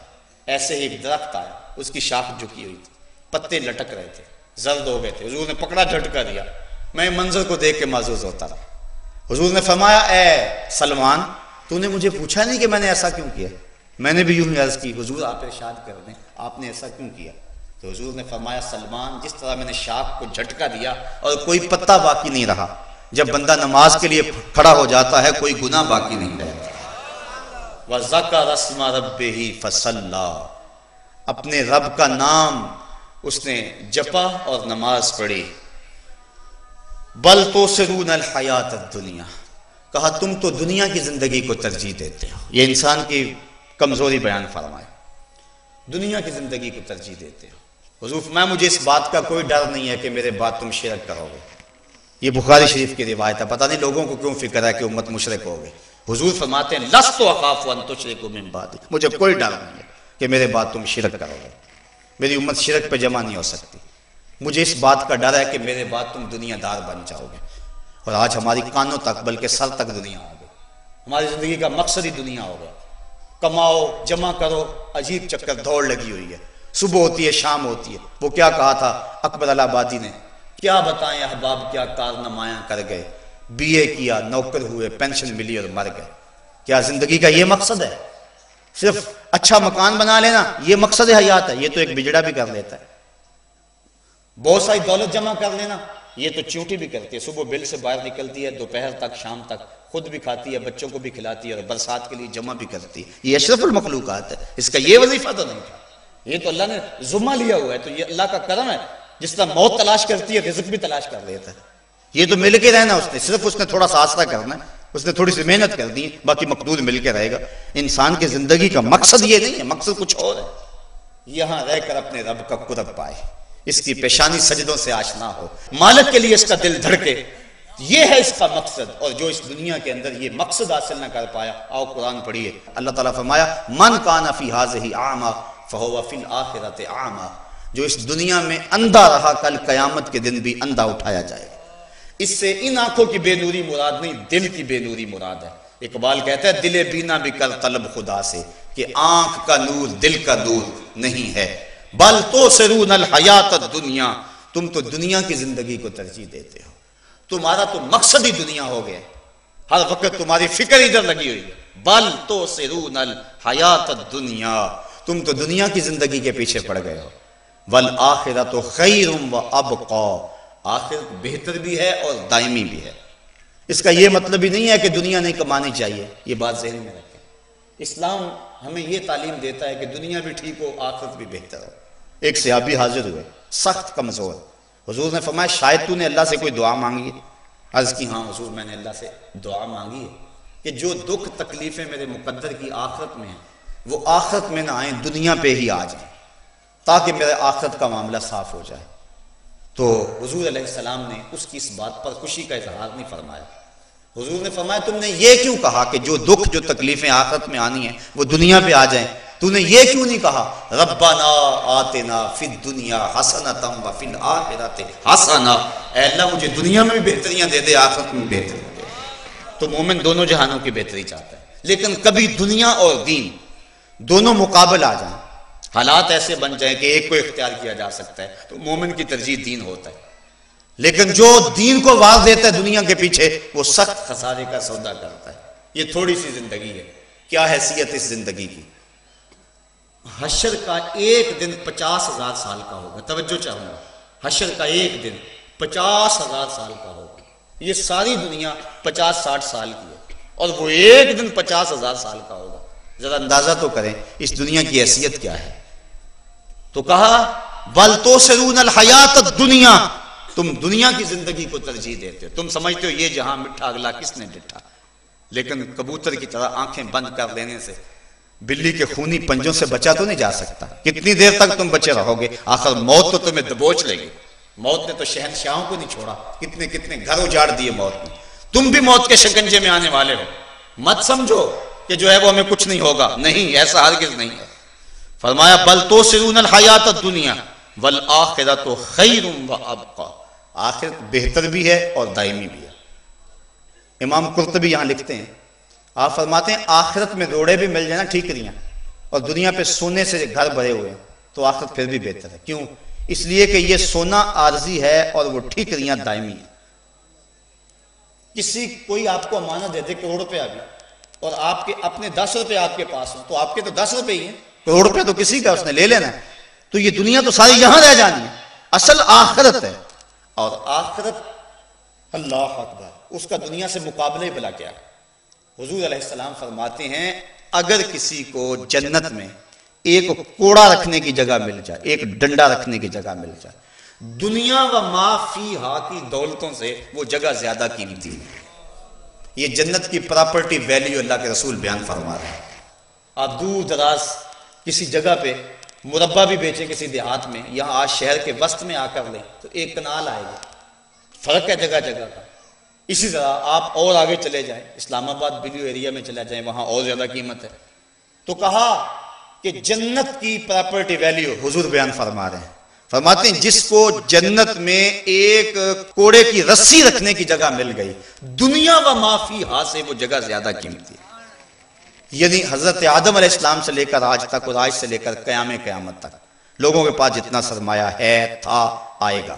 ایسے ہی ایک درخت آیا، اس کی شاخ جھکی ہوئی تھی، پتے لٹک رہے تھے، زرد ہو گئے تھے، حضور نے پکڑا جھٹکا دیا، میں منظر کو دیکھ کے معزوز ہوتا رہا۔ حضور نے فرمایا اے سلمان تو نے مجھے پوچھا نہیں کہ میں نے ایسا کیوں کیا؟ میں نے بھی یوں ہی عرض کی حضور آپ ارشاد کر دیں آپ نے ایسا کیوں کیا؟ تو حضور نے فرمایا سلمان جس طرح میں نے شاخ کو جھٹکا دیا اور کوئی پتا باقی نہیں رہا، جب بندہ نماز کے لیے کھڑا ہو جاتا ہے کوئی گناہ باقی نہیں رہتا۔ وَذَكَرَ اسْمَ رَبِّهِ فَصَلَّى، اپنے رب کا نام اس نے جپا اور نماز پڑھی۔ بل تؤثرون الحیات الدنیا، کہا تم تو دنیا کی زندگی کو ترجیح دیتے ہو، یہ انسان کی کمزوری بیان فرمائے، دنیا کی زندگی کو ترجیح دیتے ہو۔ حضور فرمایا مجھے اس بات کا کوئی ڈر نہیں ہے کہ میرے بعد تم شرک کرو گے، یہ بخاری شریف کی روایت ہے، پتہ نہیں لوگوں کو کیوں فکر ہے کہ امت مشرک ہوگی۔ حضور فرماتے ہیں لست اخاف ان تشرکوا من بعدی، مجھے کوئی ڈر نہیں ہے کہ میرے بعد تم شرک کرو گے، میری امت شرک پہ جمع نہیں ہو سکتی، مجھے اس بات کا ڈر ہے کہ میرے بعد تم دنیا دار بن جاؤ گے۔ اور آج ہماری کانوں تک بلکہ سر تک دنیا ہو گئی، ہماری زندگی کا مقصد ہی دنیا ہو گیا، کماؤ جمع کرو، عجیب چکر دوڑ لگی ہوئی ہے، صبح ہوتی ہے شام ہوتی ہے۔ وہ کیا کہا تھا اکبر الہ آبادی نے، کیا بتائیں احباب کیا کارنامائیاں کر گئے، بی اے کیا، نوکر ہوئے، پینشن ملی اور مر گئے۔ کیا زندگی کا یہ مقصد ہے؟ صرف اچھا مکان بنا لینا یہ مقصد حیات ہے؟ یہ تو ایک بجڑا بھی کر لیتا ہے۔ بہت ساری دولت جمع کر لینا یہ تو چیونٹی بھی کرتی ہے، صبح بل سے باہر نکلتی ہے، دوپہر تک شام تک خود بھی کھاتی ہے، بچوں کو بھی کھلاتی ہے اور برسات کے لیے جمع بھی کرتی ہے۔ یہ اشرف المخلوقات ہے، اس کا یہ وظیفہ تو نہیں تھا، یہ تو اللہ نے ذمہ لیا ہوا ہے، تو یہ اللہ کا کرم ہے، جس طرح موت تلاش کرتی ہے رزق بھی تلاش کر لیتا ہے۔ یہ تو مل کے رہنا اس نے، صرف اس نے تھوڑا سا آسرا کرنا ہے، اس نے تھوڑی سی محنت کر دی، باقی مقدور مل کے رہے گا۔ انسان کی زندگی کا مقصد یہ نہیں ہے، مقصد کچھ اور ہے، یہاں رہ کر اپنے رب کا قرب پائے، اس کی پیشانی سجدوں سے آشنا ہو، مالک کے لیے اس کا دل دھڑکے، یہ ہے اس کا مقصد۔ اور جو اس دنیا کے اندر یہ مقصد حاصل نہ کر پایا، آؤ قرآن پڑھیے، اللہ تعالیٰ فرمایا من کان فی ہذہ اعمی فہو فی الآخرۃ اعمی، جو اس دنیا میں اندھا رہا کل قیامت کے دن بھی اندھا اٹھایا جائے گا۔ اس سے ان آنکھوں کی بے نوری مراد نہیں، دل کی بے نوری مراد ہے۔ اقبال کہتا ہے دل بینا بھی کر طلب خدا سے، کہ آنکھ کا نور دل کا نور نہیں ہے۔ بل تؤثرون الحیات الدنیا، تم تو دنیا کی زندگی کو ترجیح دیتے ہو، تمہارا تو مقصد ہی دنیا ہو گیا، ہر وقت تمہاری فکر ادھر لگی ہوئی ہے۔ بل تؤثرون الحیات الدنیا، تم تو دنیا کی زندگی کے پیچھے پڑ گئے ہو۔ والآخرۃ خیر وابقی، آخرت بہتر بھی ہے اور دائمی بھی ہے۔ اس کا یہ مطلب ہی نہیں ہے کہ دنیا نہیں کمانی چاہیے، یہ بات ذہن میں رکھیں۔ اسلام ہمیں یہ تعلیم دیتا ہے کہ دنیا بھی ٹھیک ہو آخرت بھی بہتر ہو۔ ایک صحابی حاضر ہوئے سخت کمزور، حضور نے فرمایا شاید تو نے اللہ سے کوئی دعا مانگی ہے؟ عرض کی ہاں حضور میں نے اللہ سے دعا مانگی ہے کہ جو دکھ تکلیفیں میرے مقدر کی آخرت میں ہیں وہ آخرت میں نہ آئیں، دنیا پہ ہی آ جائیں، تاکہ میرے آخرت کا معاملہ صاف ہو جائے۔ تو حضور علیہ السلام نے اس کی اس بات پر خوشی کا اظہار نہیں فرمایا۔ حضور نے فرمایا تم نے یہ کیوں کہا کہ جو دکھ جو تکلیفیں آخرت میں آنی ہیں وہ دنیا پہ آ جائیں؟ تو نے یہ کیوں نہیں کہا ربنا آتنا فی الدنیا حسنۃ وفی الآخرۃ حسنہ، اے اللہ مجھے دنیا میں بھی بہتریاں دے دے آخرت میں بہتری دے۔ تو مومن دونوں جہانوں کی بہتری چاہتا ہے، لیکن کبھی دنیا اور دین دونوں مقابل آ جائیں، حالات ایسے بن جائیں کہ ایک کو اختیار کیا جا سکتا ہے تو مومن کی ترجیح دین ہوتا ہے، لیکن جو دین کو واز دیتا ہے دنیا کے پیچھے وہ سخت خسارے کا سودا کرتا ہے۔ یہ تھوڑی سی زندگی ہے، کیا حیثیت اس زندگی کی؟ حشر کا ایک دن 50,000 سال کا ہوگا، توجہ چاہوں گا، حشر کا ایک دن 50,000 سال کا ہوگا. یہ ساری دنیا 50-60 سال کی ہے اور وہ ایک دن 50,000 سال کا ہوگا. ذرا اندازہ تو کریں اس دنیا کی حیثیت کیا ہے. تو کہا بل توسرون الحیات الدنیا، تم دنیا کی زندگی کو ترجیح دیتے ہو. تم سمجھتے ہو یہ جہاں مٹھا اگلا کس نے ڈٹھا. لیکن کبوتر کی طرح آنکھیں بند کر لینے سے بلی کے خونی پنجوں سے بچا تو نہیں جا سکتا. کتنی دیر تک تم بچے رہو گے؟ آخر موت تو تمہیں دبوچ لے گی. موت نے تو شہنشاہوں کو نہیں چھوڑا، کتنے کتنے گھر اجاڑ دیے موت نے. تم بھی موت کے شکنجے میں آنے والے ہو. مت سمجھو کہ جو ہے وہ ہمیں کچھ نہیں ہوگا. نہیں، ایسا ہرگز نہیں ہے. فرمایا بل توسرون الحیات الدنیا والآخرۃ خیر وابقی، آخرت بہتر بھی ہے اور دائمی بھی ہے. امام قرطبی یہاں لکھتے ہیں، آپ فرماتے ہیں آخرت میں روڑے بھی مل جائیں نا ٹھیکریاں، اور دنیا پہ سونے سے گھر بھرے ہوئے ہیں، تو آخرت پھر بھی بہتر ہے. کیوں؟ اس لیے کہ یہ سونا عارضی ہے اور وہ ٹھیکریاں دائمی ہیں. کوئی آپ کو امانت دے دے کروڑ روپے بھی، اور آپ کے اپنے 10 روپے آپ کے پاس ہوں، تو آپ کے تو 10 روپے ہی ہیں، کروڑ روپے تو کسی کا اس نے لے لینا ہے. تو یہ دنیا تو ساری یہاں رہ جانی ہے. اصل آخرت ہے، اور آخرت اللہ اکبر، اس کا دنیا سے مقابلہ بلا کیا. حضور علیہ السلام فرماتے ہیں اگر کسی کو جنت میں ایک کوڑا رکھنے کی جگہ مل جائے، ایک ڈنڈا رکھنے کی جگہ مل جائے، دنیا و ما فیہا کی دولتوں سے وہ جگہ زیادہ قیمتی ہے. یہ جنت کی پراپرٹی ویلیو اللہ کے رسول بیان فرما رہے ہیں. آپ دور دراز کسی جگہ پہ مربع بھی بیچیں کسی دیہات میں، یہاں آج شہر کے وسط میں آ کر لیں تو ایک کنال آئے گا. فرق ہے جگہ جگہ کا. اسی طرح آپ اور آگے چلے جائیں، اسلام آباد بلیو ایریا میں چلے جائیں، وہاں اور زیادہ قیمت ہے. تو کہا کہ جنت کی پراپرٹی ویلیو حضور بیان فرما رہے ہیں. فرماتے ہیں جس کو جنت میں ایک کوڑے کی رسی رکھنے کی جگہ مل گئی، دنیا و ما فیہا سے وہ جگہ زیادہ قیمتی ہے. یعنی حضرت آدم علیہ السلام سے لے کر آج تک، اور آج سے لے کر قیامت تک لوگوں کے پاس جتنا سرمایہ ہے، تھا، آئے گا،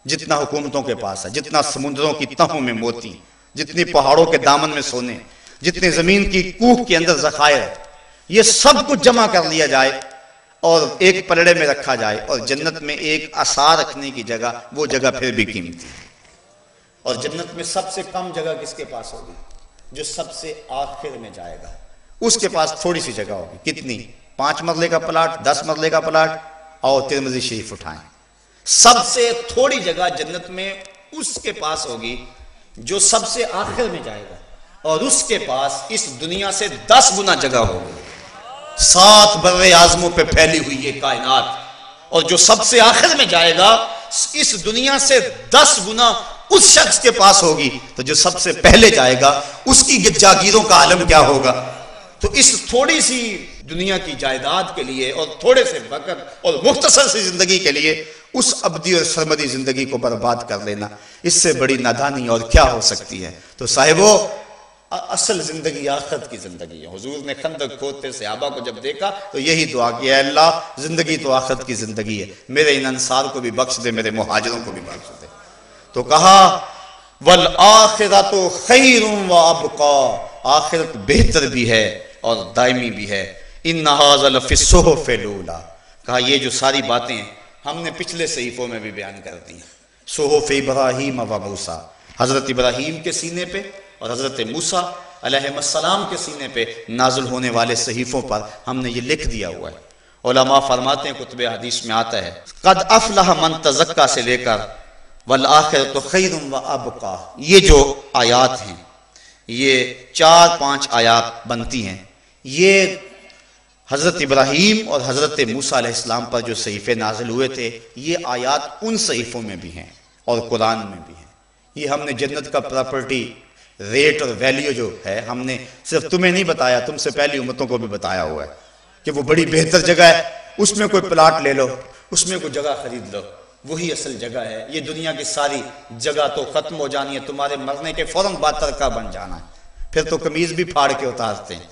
جتنا حکومتوں کے پاس ہے، جتنا سمندروں کی تہوں میں موتی، جتنی پہاڑوں کے دامن میں سونے، جتنے زمین کی کوہ کے اندر ذخائر، یہ سب کچھ جمع کر لیا جائے اور ایک پلڑے میں رکھا جائے، اور جنت میں ایک عصا رکھنے کی جگہ، وہ جگہ پھر بھی قیمتی ہے. اور جنت میں سب سے کم جگہ کس کے پاس ہوگی؟ جو سب سے آخر میں جائے گا، اس کے پاس تھوڑی سی جگہ ہوگی. کتنی؟ 5 مرلے کا پلاٹ، 10 مرلے کا پلاٹ. اور ترمذی شریف اٹھائیں، سب سے تھوڑی جگہ جنت میں اس کے پاس ہوگی جو سب سے آخر میں جائے گا، اور اس کے پاس اس دنیا سے 10 گنا جگہ ہوگی. 7 بر اعظموں پہ پھیلی ہوئی یہ کائنات، اور جو سب سے آخر میں جائے گا اس دنیا سے 10 گنا اس شخص کے پاس ہوگی. تو جو سب سے پہلے جائے گا اس کی جاگیروں کا عالم کیا ہوگا. تو اس تھوڑی سی دنیا کی جائیداد کے لیے اور تھوڑے سے وقت اور مختصر سی زندگی کے لیے اس ابدی اور سرمدی زندگی کو برباد کر لینا، اس سے بڑی نادانی اور کیا ہو سکتی ہے. تو صاحبو، اصل زندگی آخرت کی زندگی ہے. حضور نے خندق کھودتے صحابہ کو جب دیکھا تو یہی دعا کی، اے اللہ زندگی تو آخرت کی زندگی ہے، میرے ان انصار کو بھی بخش دے، میرے مہاجروں کو بھی بخش دے. تو کہا والآخرۃ خیر وابقی، آخرت بہتر بھی ہے اور دائمی بھی ہے. ان ھذا لفی الصحف الاولی، کہا یہ جو ساری باتیں ہیں ہم نے پچھلے صحیفوں میں بھی بیان کر دی ہیں. صحف ابراہیم و موسیٰ، حضرت ابراہیم کے سینے پہ اور حضرت موسیٰ علیہ السلام کے سینے پہ نازل ہونے والے صحیفوں پر ہم نے یہ لکھ دیا ہوا ہے. علماء فرماتے ہیں، کتب حدیث میں آتا ہے، قد افلح من تزکا سے لے کر والآخرۃ خیر وابقی، یہ جو آیات ہیں، یہ 4-5 آیات بنتی ہیں. یہ حضرت ابراہیم اور حضرت موسیٰ علیہ السلام پر جو صحیفے نازل ہوئے تھے، یہ آیات ان صحیفوں میں بھی ہیں اور قرآن میں بھی ہیں. یہ ہم نے جنت کا پراپرٹی ریٹ اور ویلیو جو ہے، ہم نے صرف تمہیں نہیں بتایا، تم سے پہلی امتوں کو بھی بتایا ہوا ہے کہ وہ بڑی بہتر جگہ ہے، اس میں کوئی پلاٹ لے لو، اس میں کوئی جگہ خرید لو، وہی اصل جگہ ہے. یہ دنیا کی ساری جگہ تو ختم ہو جانی ہے، تمہارے مرنے کے فوراً بعد ترکہ بن جانا ہے. پھر تو قمیض بھی پھاڑ کے اتارتے ہیں.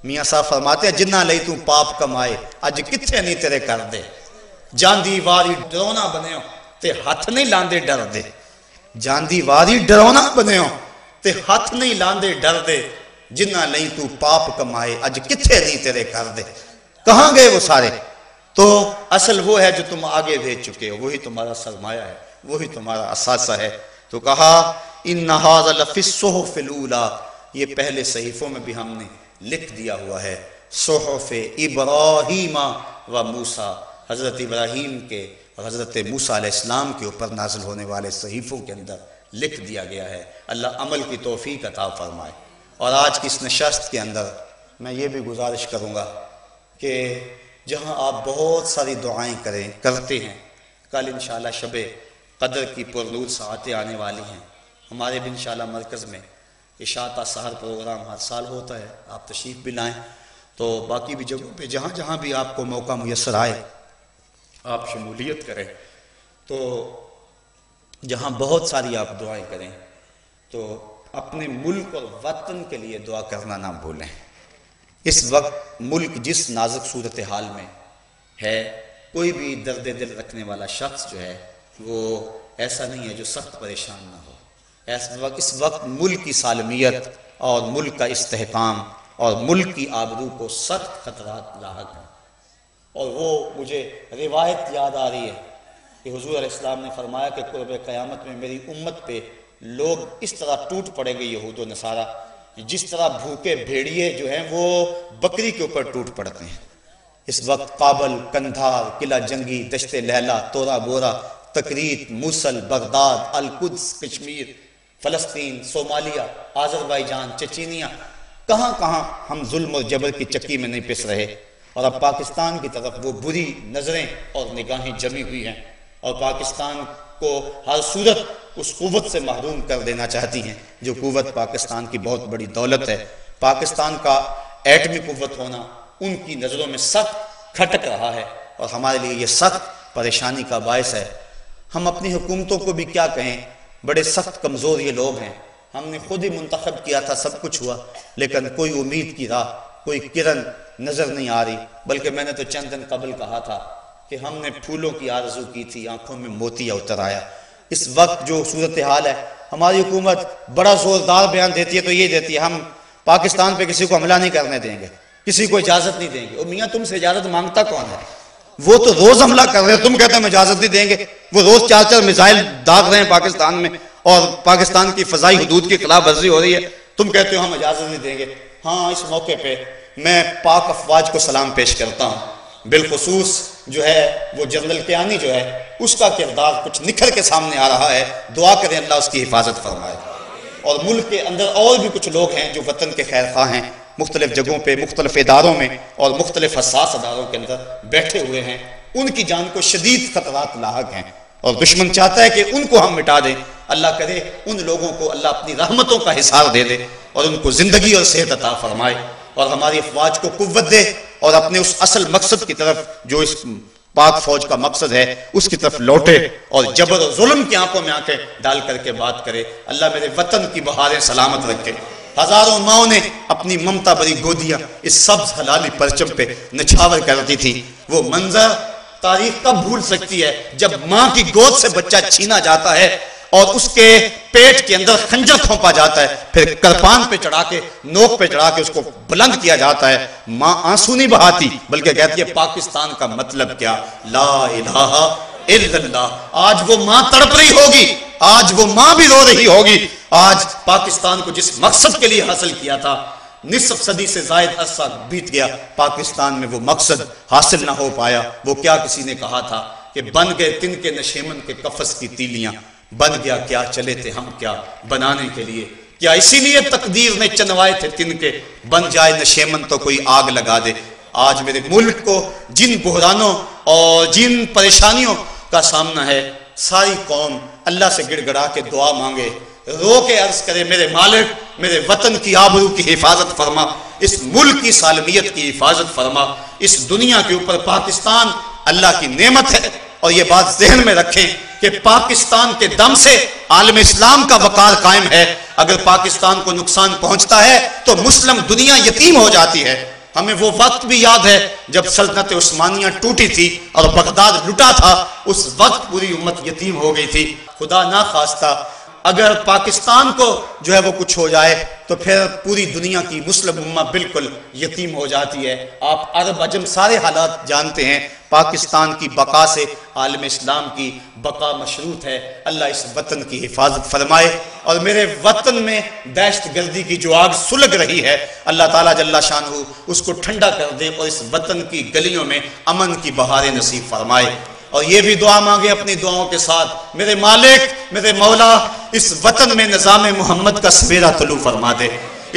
میاں صاحب فرماتے ہیں، جنہ لئی تو پاپ کمائے اج کتھے نہیں تیرے کر دے، جاندی واری ڈرونا بنیو تے ہاتھ نہیں لاندے ڈر دے. جاندی واری ڈرونا بنیو تے ہاتھ نہیں لاندے ڈر دے، جنہ لئی تو پاپ کمائے اج کتھے نہیں تیرے کر دے. کہاں گئے وہ سارے؟ تو اصل وہ ہے جو تم آگے بھیج چکے ہو، وہی تمہارا سرمایہ ہے، وہی تمہارا اثاثہ ہے۔ تو کہا ان ھذا لفی الصحف الاولی، یہ پہلے صحیفوں میں بھی ہم نے لکھ دیا ہوا ہے، صحف ابراہیم و موسیٰ، حضرت ابراہیم کے اور حضرت موسیٰ علیہ السلام کے اوپر نازل ہونے والے صحیفوں کے اندر لکھ دیا گیا ہے۔ اللہ عمل کی توفیق عطا فرمائے۔ اور آج کی اس نشست کے اندر میں یہ بھی گزارش کروں گا کہ جہاں آپ بہت ساری دعائیں کرتے ہیں، کل انشاءاللہ شب قدر کی پرنور ساعتیں آنے والی ہیں، ہمارے بھی انشاءاللہ مرکز میں عشاء تا سحر پروگرام ہر سال ہوتا ہے، آپ تشریف بھی لائیں۔ تو باقی بھی جگہوں پہ جہاں جہاں بھی آپ کو موقع میسر آئے آپ شمولیت کریں، تو جہاں بہت ساری آپ دعائیں کریں تو اپنے ملک اور وطن کے لیے دعا کرنا نہ بھولیں۔ اس وقت ملک جس نازک صورتحال میں ہے، کوئی بھی درد دل رکھنے والا شخص جو ہے وہ ایسا نہیں ہے جو سخت پریشان نہ ہو۔ اس وقت ملک کی سالمیت اور ملک کا استحکام اور ملک کی آبرو کو سخت خطرات لاحق ہیں۔ اور وہ مجھے روایت یاد آ رہی ہے کہ حضور علیہ السلام نے فرمایا کہ قرب قیامت میں میری امت پہ لوگ اس طرح ٹوٹ پڑیں گے، یہود و نصارہ، جس طرح بھوکے بھیڑیے جو ہیں وہ بکری کے اوپر ٹوٹ پڑتے ہیں۔ اس وقت کابل، کندھار، قلعہ جنگی، دشت لیلہ، تورا بورا، تکریت، موصل، بغداد، القدس، کشمیر، فلسطین، صومالیہ، آذربائیجان، چچینیا، کہاں کہاں ہم ظلم و جبر کی چکی میں نہیں پس رہے، اور اب پاکستان کی طرف وہ بری نظریں اور نگاہیں جمی ہوئی ہیں، اور پاکستان کو ہر صورت اس قوت سے محروم کر دینا چاہتی ہیں جو قوت پاکستان کی بہت بڑی دولت ہے۔ پاکستان کا ایٹمی قوت ہونا ان کی نظروں میں سخت کھٹک رہا ہے، اور ہمارے لیے یہ سخت پریشانی کا باعث ہے۔ ہم اپنی حکومتوں کو بھی کیا کہیں، بڑے سخت کمزور یہ لوگ ہیں۔ ہم نے خود ہی منتخب کیا تھا، سب کچھ ہوا، لیکن کوئی امید کی راہ، کوئی کرن نظر نہیں آ رہی۔ بلکہ میں نے تو چند دن قبل کہا تھا کہ ہم نے پھولوں کی آرزو کی تھی، آنکھوں میں موتیا اتر آیا۔ اس وقت جو صورتحال ہے، ہماری حکومت بڑا زوردار بیان دیتی ہے تو یہ دیتی ہے ہم پاکستان پہ کسی کو حملہ نہیں کرنے دیں گے، کسی کو اجازت نہیں دیں گے۔ اور میاں تم سے اجازت مانگتا کون ہے؟ وہ تو روز حملہ کر رہے ہیں، تم کہتے ہیں ہم اجازت نہیں دیں گے۔ وہ روز 4 میزائل داغ رہے ہیں پاکستان میں، اور پاکستان کی فضائی حدود کی خلاف ورزی ہو رہی ہے، تم کہتے ہو ہم اجازت نہیں دیں گے۔ ہاں، اس موقع پہ میں پاک افواج کو سلام پیش کرتا ہوں، بالخصوص جو ہے وہ جنرل کیانی جو ہے، اس کا کردار کچھ نکھر کے سامنے آ رہا ہے۔ دعا کریں اللہ اس کی حفاظت فرمائے۔ اور ملک کے اندر اور بھی کچھ لوگ ہیں جو وطن کے خیر خواہ ہیں، مختلف جگہوں پہ، مختلف اداروں میں اور مختلف حساس اداروں کے اندر بیٹھے ہوئے ہیں، ان کی جان کو شدید خطرات لاحق ہیں، اور دشمن چاہتا ہے کہ ان کو ہم مٹا دیں۔ اللہ کرے ان لوگوں کو اللہ اپنی رحمتوں کا حصار دے دے، اور ان کو زندگی اور صحت عطا فرمائے، اور ہماری افواج کو قوت دے، اور اپنے اس اصل مقصد کی طرف جو اس پاک فوج کا مقصد ہے اس کی طرف لوٹے، اور جبر و ظلم کی آنکھوں میں آنکھیں ڈال کر کے بات کرے۔ اللہ میرے وطن کی بہاریں سلامت رکھے۔ ہزاروں ماؤں نے اپنی ممتا بری گودیاں اس سبز حلالی پرچم پہ نچھاور کرتی تھی۔ وہ منظر تاریخ کب بھول سکتی ہے جب ماں کی گود سے بچہ چھینا جاتا ہے اور اس کے پیٹ کے اندر خنجر کھونپا جاتا ہے، پھر کرپان پہ چڑھا کے، نوک پہ چڑھا کے اس کو بلند کیا جاتا ہے۔ ماں آنسو نہیں بہاتی بلکہ کہتی ہے پاکستان کا مطلب کیا، لا الہ الا اللہ۔ آج وہ ماں تڑپ رہی ہوگی، آج وہ ماں بھی رو رہی ہوگی۔ آج پاکستان کو جس مقصد کے لیے حاصل کیا تھا، نصف صدی سے زائد عرصہ بیت گیا، پاکستان میں وہ مقصد حاصل نہ ہو پایا۔ وہ کیا کسی نے کہا تھا کہ بن گئے تن کے نشیمن کے قفس کی تیلیاں، بن گیا کیا چلے تھے ہم کیا بنانے کے لیے، کیا اسی لیے تقدیر نے چنوائے تھے تن کے، بن جائے نشیمن تو کوئی آگ لگا دے۔ آج میرے ملک کو جن بحرانوں اور جن پریشانیوں کا سامنا ہے، ساری قوم اللہ سے گڑ گڑا کے دعا مانگے، رو کے عرض کرے میرے مالک میرے وطن کی آبرو کی حفاظت فرما، اس ملک کی سالمیت کی حفاظت فرما۔ اس دنیا کے اوپر پاکستان اللہ کی نعمت ہے، اور یہ بات ذہن میں رکھیں کہ پاکستان کے دم سے عالم اسلام کا وقار قائم ہے۔ اگر پاکستان کو نقصان پہنچتا ہے تو مسلم دنیا یتیم ہو جاتی ہے۔ ہمیں وہ وقت بھی یاد ہے جب سلطنت عثمانیہ ٹوٹی تھی اور بغداد لٹا تھا، اس وقت پوری امت یتیم ہو گئی تھی۔ خدا نہ خواستہ اگر پاکستان کو جو ہے وہ کچھ ہو جائے تو پھر پوری دنیا کی مسلم امہ بالکل یتیم ہو جاتی ہے۔ آپ عرب عجم سارے حالات جانتے ہیں، پاکستان کی بقا سے عالم اسلام کی بقا مشروط ہے۔ اللہ اس وطن کی حفاظت فرمائے، اور میرے وطن میں دہشت گردی کی جو آگ سلگ رہی ہے اللہ تعالیٰ جل شانہ اس کو ٹھنڈا کر دے، اور اس وطن کی گلیوں میں امن کی بہاریں نصیب فرمائے۔ اور یہ بھی دعا مانگے اپنی دعاؤں کے ساتھ، میرے مالک میرے مولا اس وطن میں نظام محمد کا سویرا طلوع فرما دے،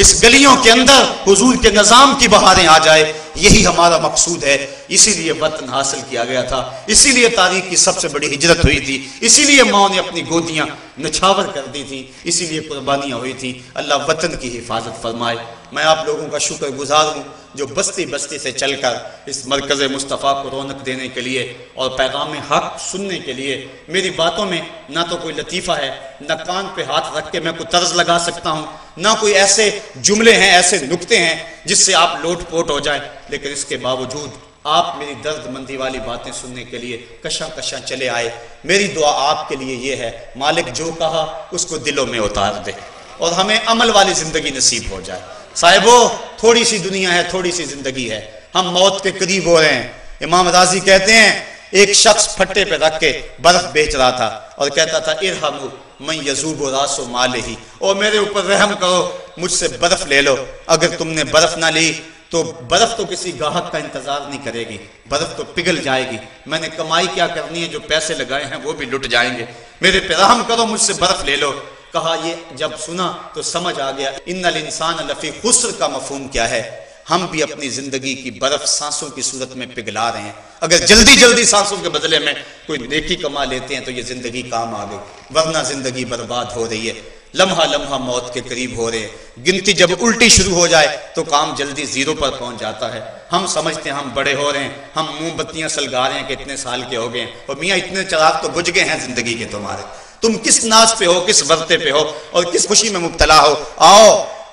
اس گلیوں کے اندر حضور کے نظام کی بہاریں آ جائے، یہی ہمارا مقصود ہے۔ اسی لیے وطن حاصل کیا گیا تھا، اسی لیے تاریخ کی سب سے بڑی ہجرت ہوئی تھی، اسی لیے ماں نے اپنی گودیاں نچھاور کر دی تھی، اسی لیے قربانیاں ہوئی تھی۔ اللہ وطن کی حفاظت فرمائے۔ میں آپ لوگوں کا شکر گزار ہوں جو بستی بستی سے چل کر اس مرکز مصطفیٰ کو رونق دینے کے لیے اور پیغام حق سننے کے لیے، میری باتوں میں نہ تو کوئی لطیفہ ہے، نہ کان پہ ہاتھ رکھ کے میں کوئی طرز لگا سکتا ہوں، نہ کوئی ایسے جملے ہیں، ایسے نکتے ہیں جس سے آپ لوٹ پوٹ ہو جائیں، لیکن اس کے باوجود آپ میری درد مندی والی باتیں سننے کے لیے کشاں کشاں چلے آئے۔ میری دعا آپ کے لیے یہ ہے، مالک جو کہا اس کو دلوں میں اتار دے اور ہمیں عمل والی زندگی نصیب ہو جائے۔ صاحبو تھوڑی سی دنیا ہے، تھوڑی سی زندگی ہے، ہم موت کے قریب ہو رہے ہیں۔ امام راضی کہتے ہیں ایک شخص پھٹے پہ رکھ کے برف بیچ رہا تھا اور کہتا تھا ارحموا من یذوب راس مالہ، اور میرے اوپر رحم کرو، مجھ سے برف لے لو۔ اگر تم نے برف نہ لی تو برف تو کسی گاہک کا انتظار نہیں کرے گی، برف تو پگھل جائے گی، میں نے کمائی کیا کرنی ہے، جو پیسے لگائے ہیں وہ بھی لٹ جائیں گے، میرے پہ رحم کرو، مجھ سے برف لے لو۔ کہا یہ جب سنا تو سمجھ آ گیا ان الانسان لفی خسر کا مفہوم کیا ہے۔ ہم بھی اپنی زندگی کی برف سانسوں کی صورت میں پگھلا رہے ہیں، اگر جلدی جلدی سانسوں کے بدلے میں کوئی نیکی کما لیتے ہیں تو یہ زندگی کام آ گئی، ورنہ زندگی برباد ہو رہی ہے، لمحہ لمحہ موت کے قریب ہو رہے ہیں۔ گنتی جب الٹی شروع ہو جائے تو کام جلدی زیرو پر پہنچ جاتا ہے۔ ہم سمجھتے ہیں ہم بڑے ہو رہے ہیں، ہم موم بتیاں سلگا رہے ہیں کہ اتنے سال کے ہو گئے ہیں، اور میاں اتنے چراغ تو بجھ گئے ہیں زندگی کے تمہارے، تم کس ناز پہ ہو، کس ورتے پہ ہو اور کس خوشی میں مبتلا ہو۔ آؤ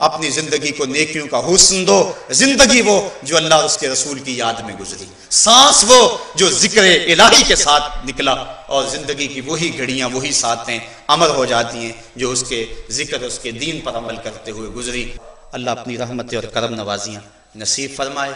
اپنی زندگی کو نیکیوں کا حسن دو، زندگی وہ جو اللہ اور اس کے رسول کی یاد میں گزری، سانس وہ جو ذکر الہی کے ساتھ نکلا، اور زندگی کی وہی گھڑیاں وہی ساتیں امر ہو جاتی ہیں جو اس کے ذکر اس کے دین پر عمل کرتے ہوئے گزری۔ اللہ اپنی رحمت اور کرم نوازیاں نصیب فرمائے۔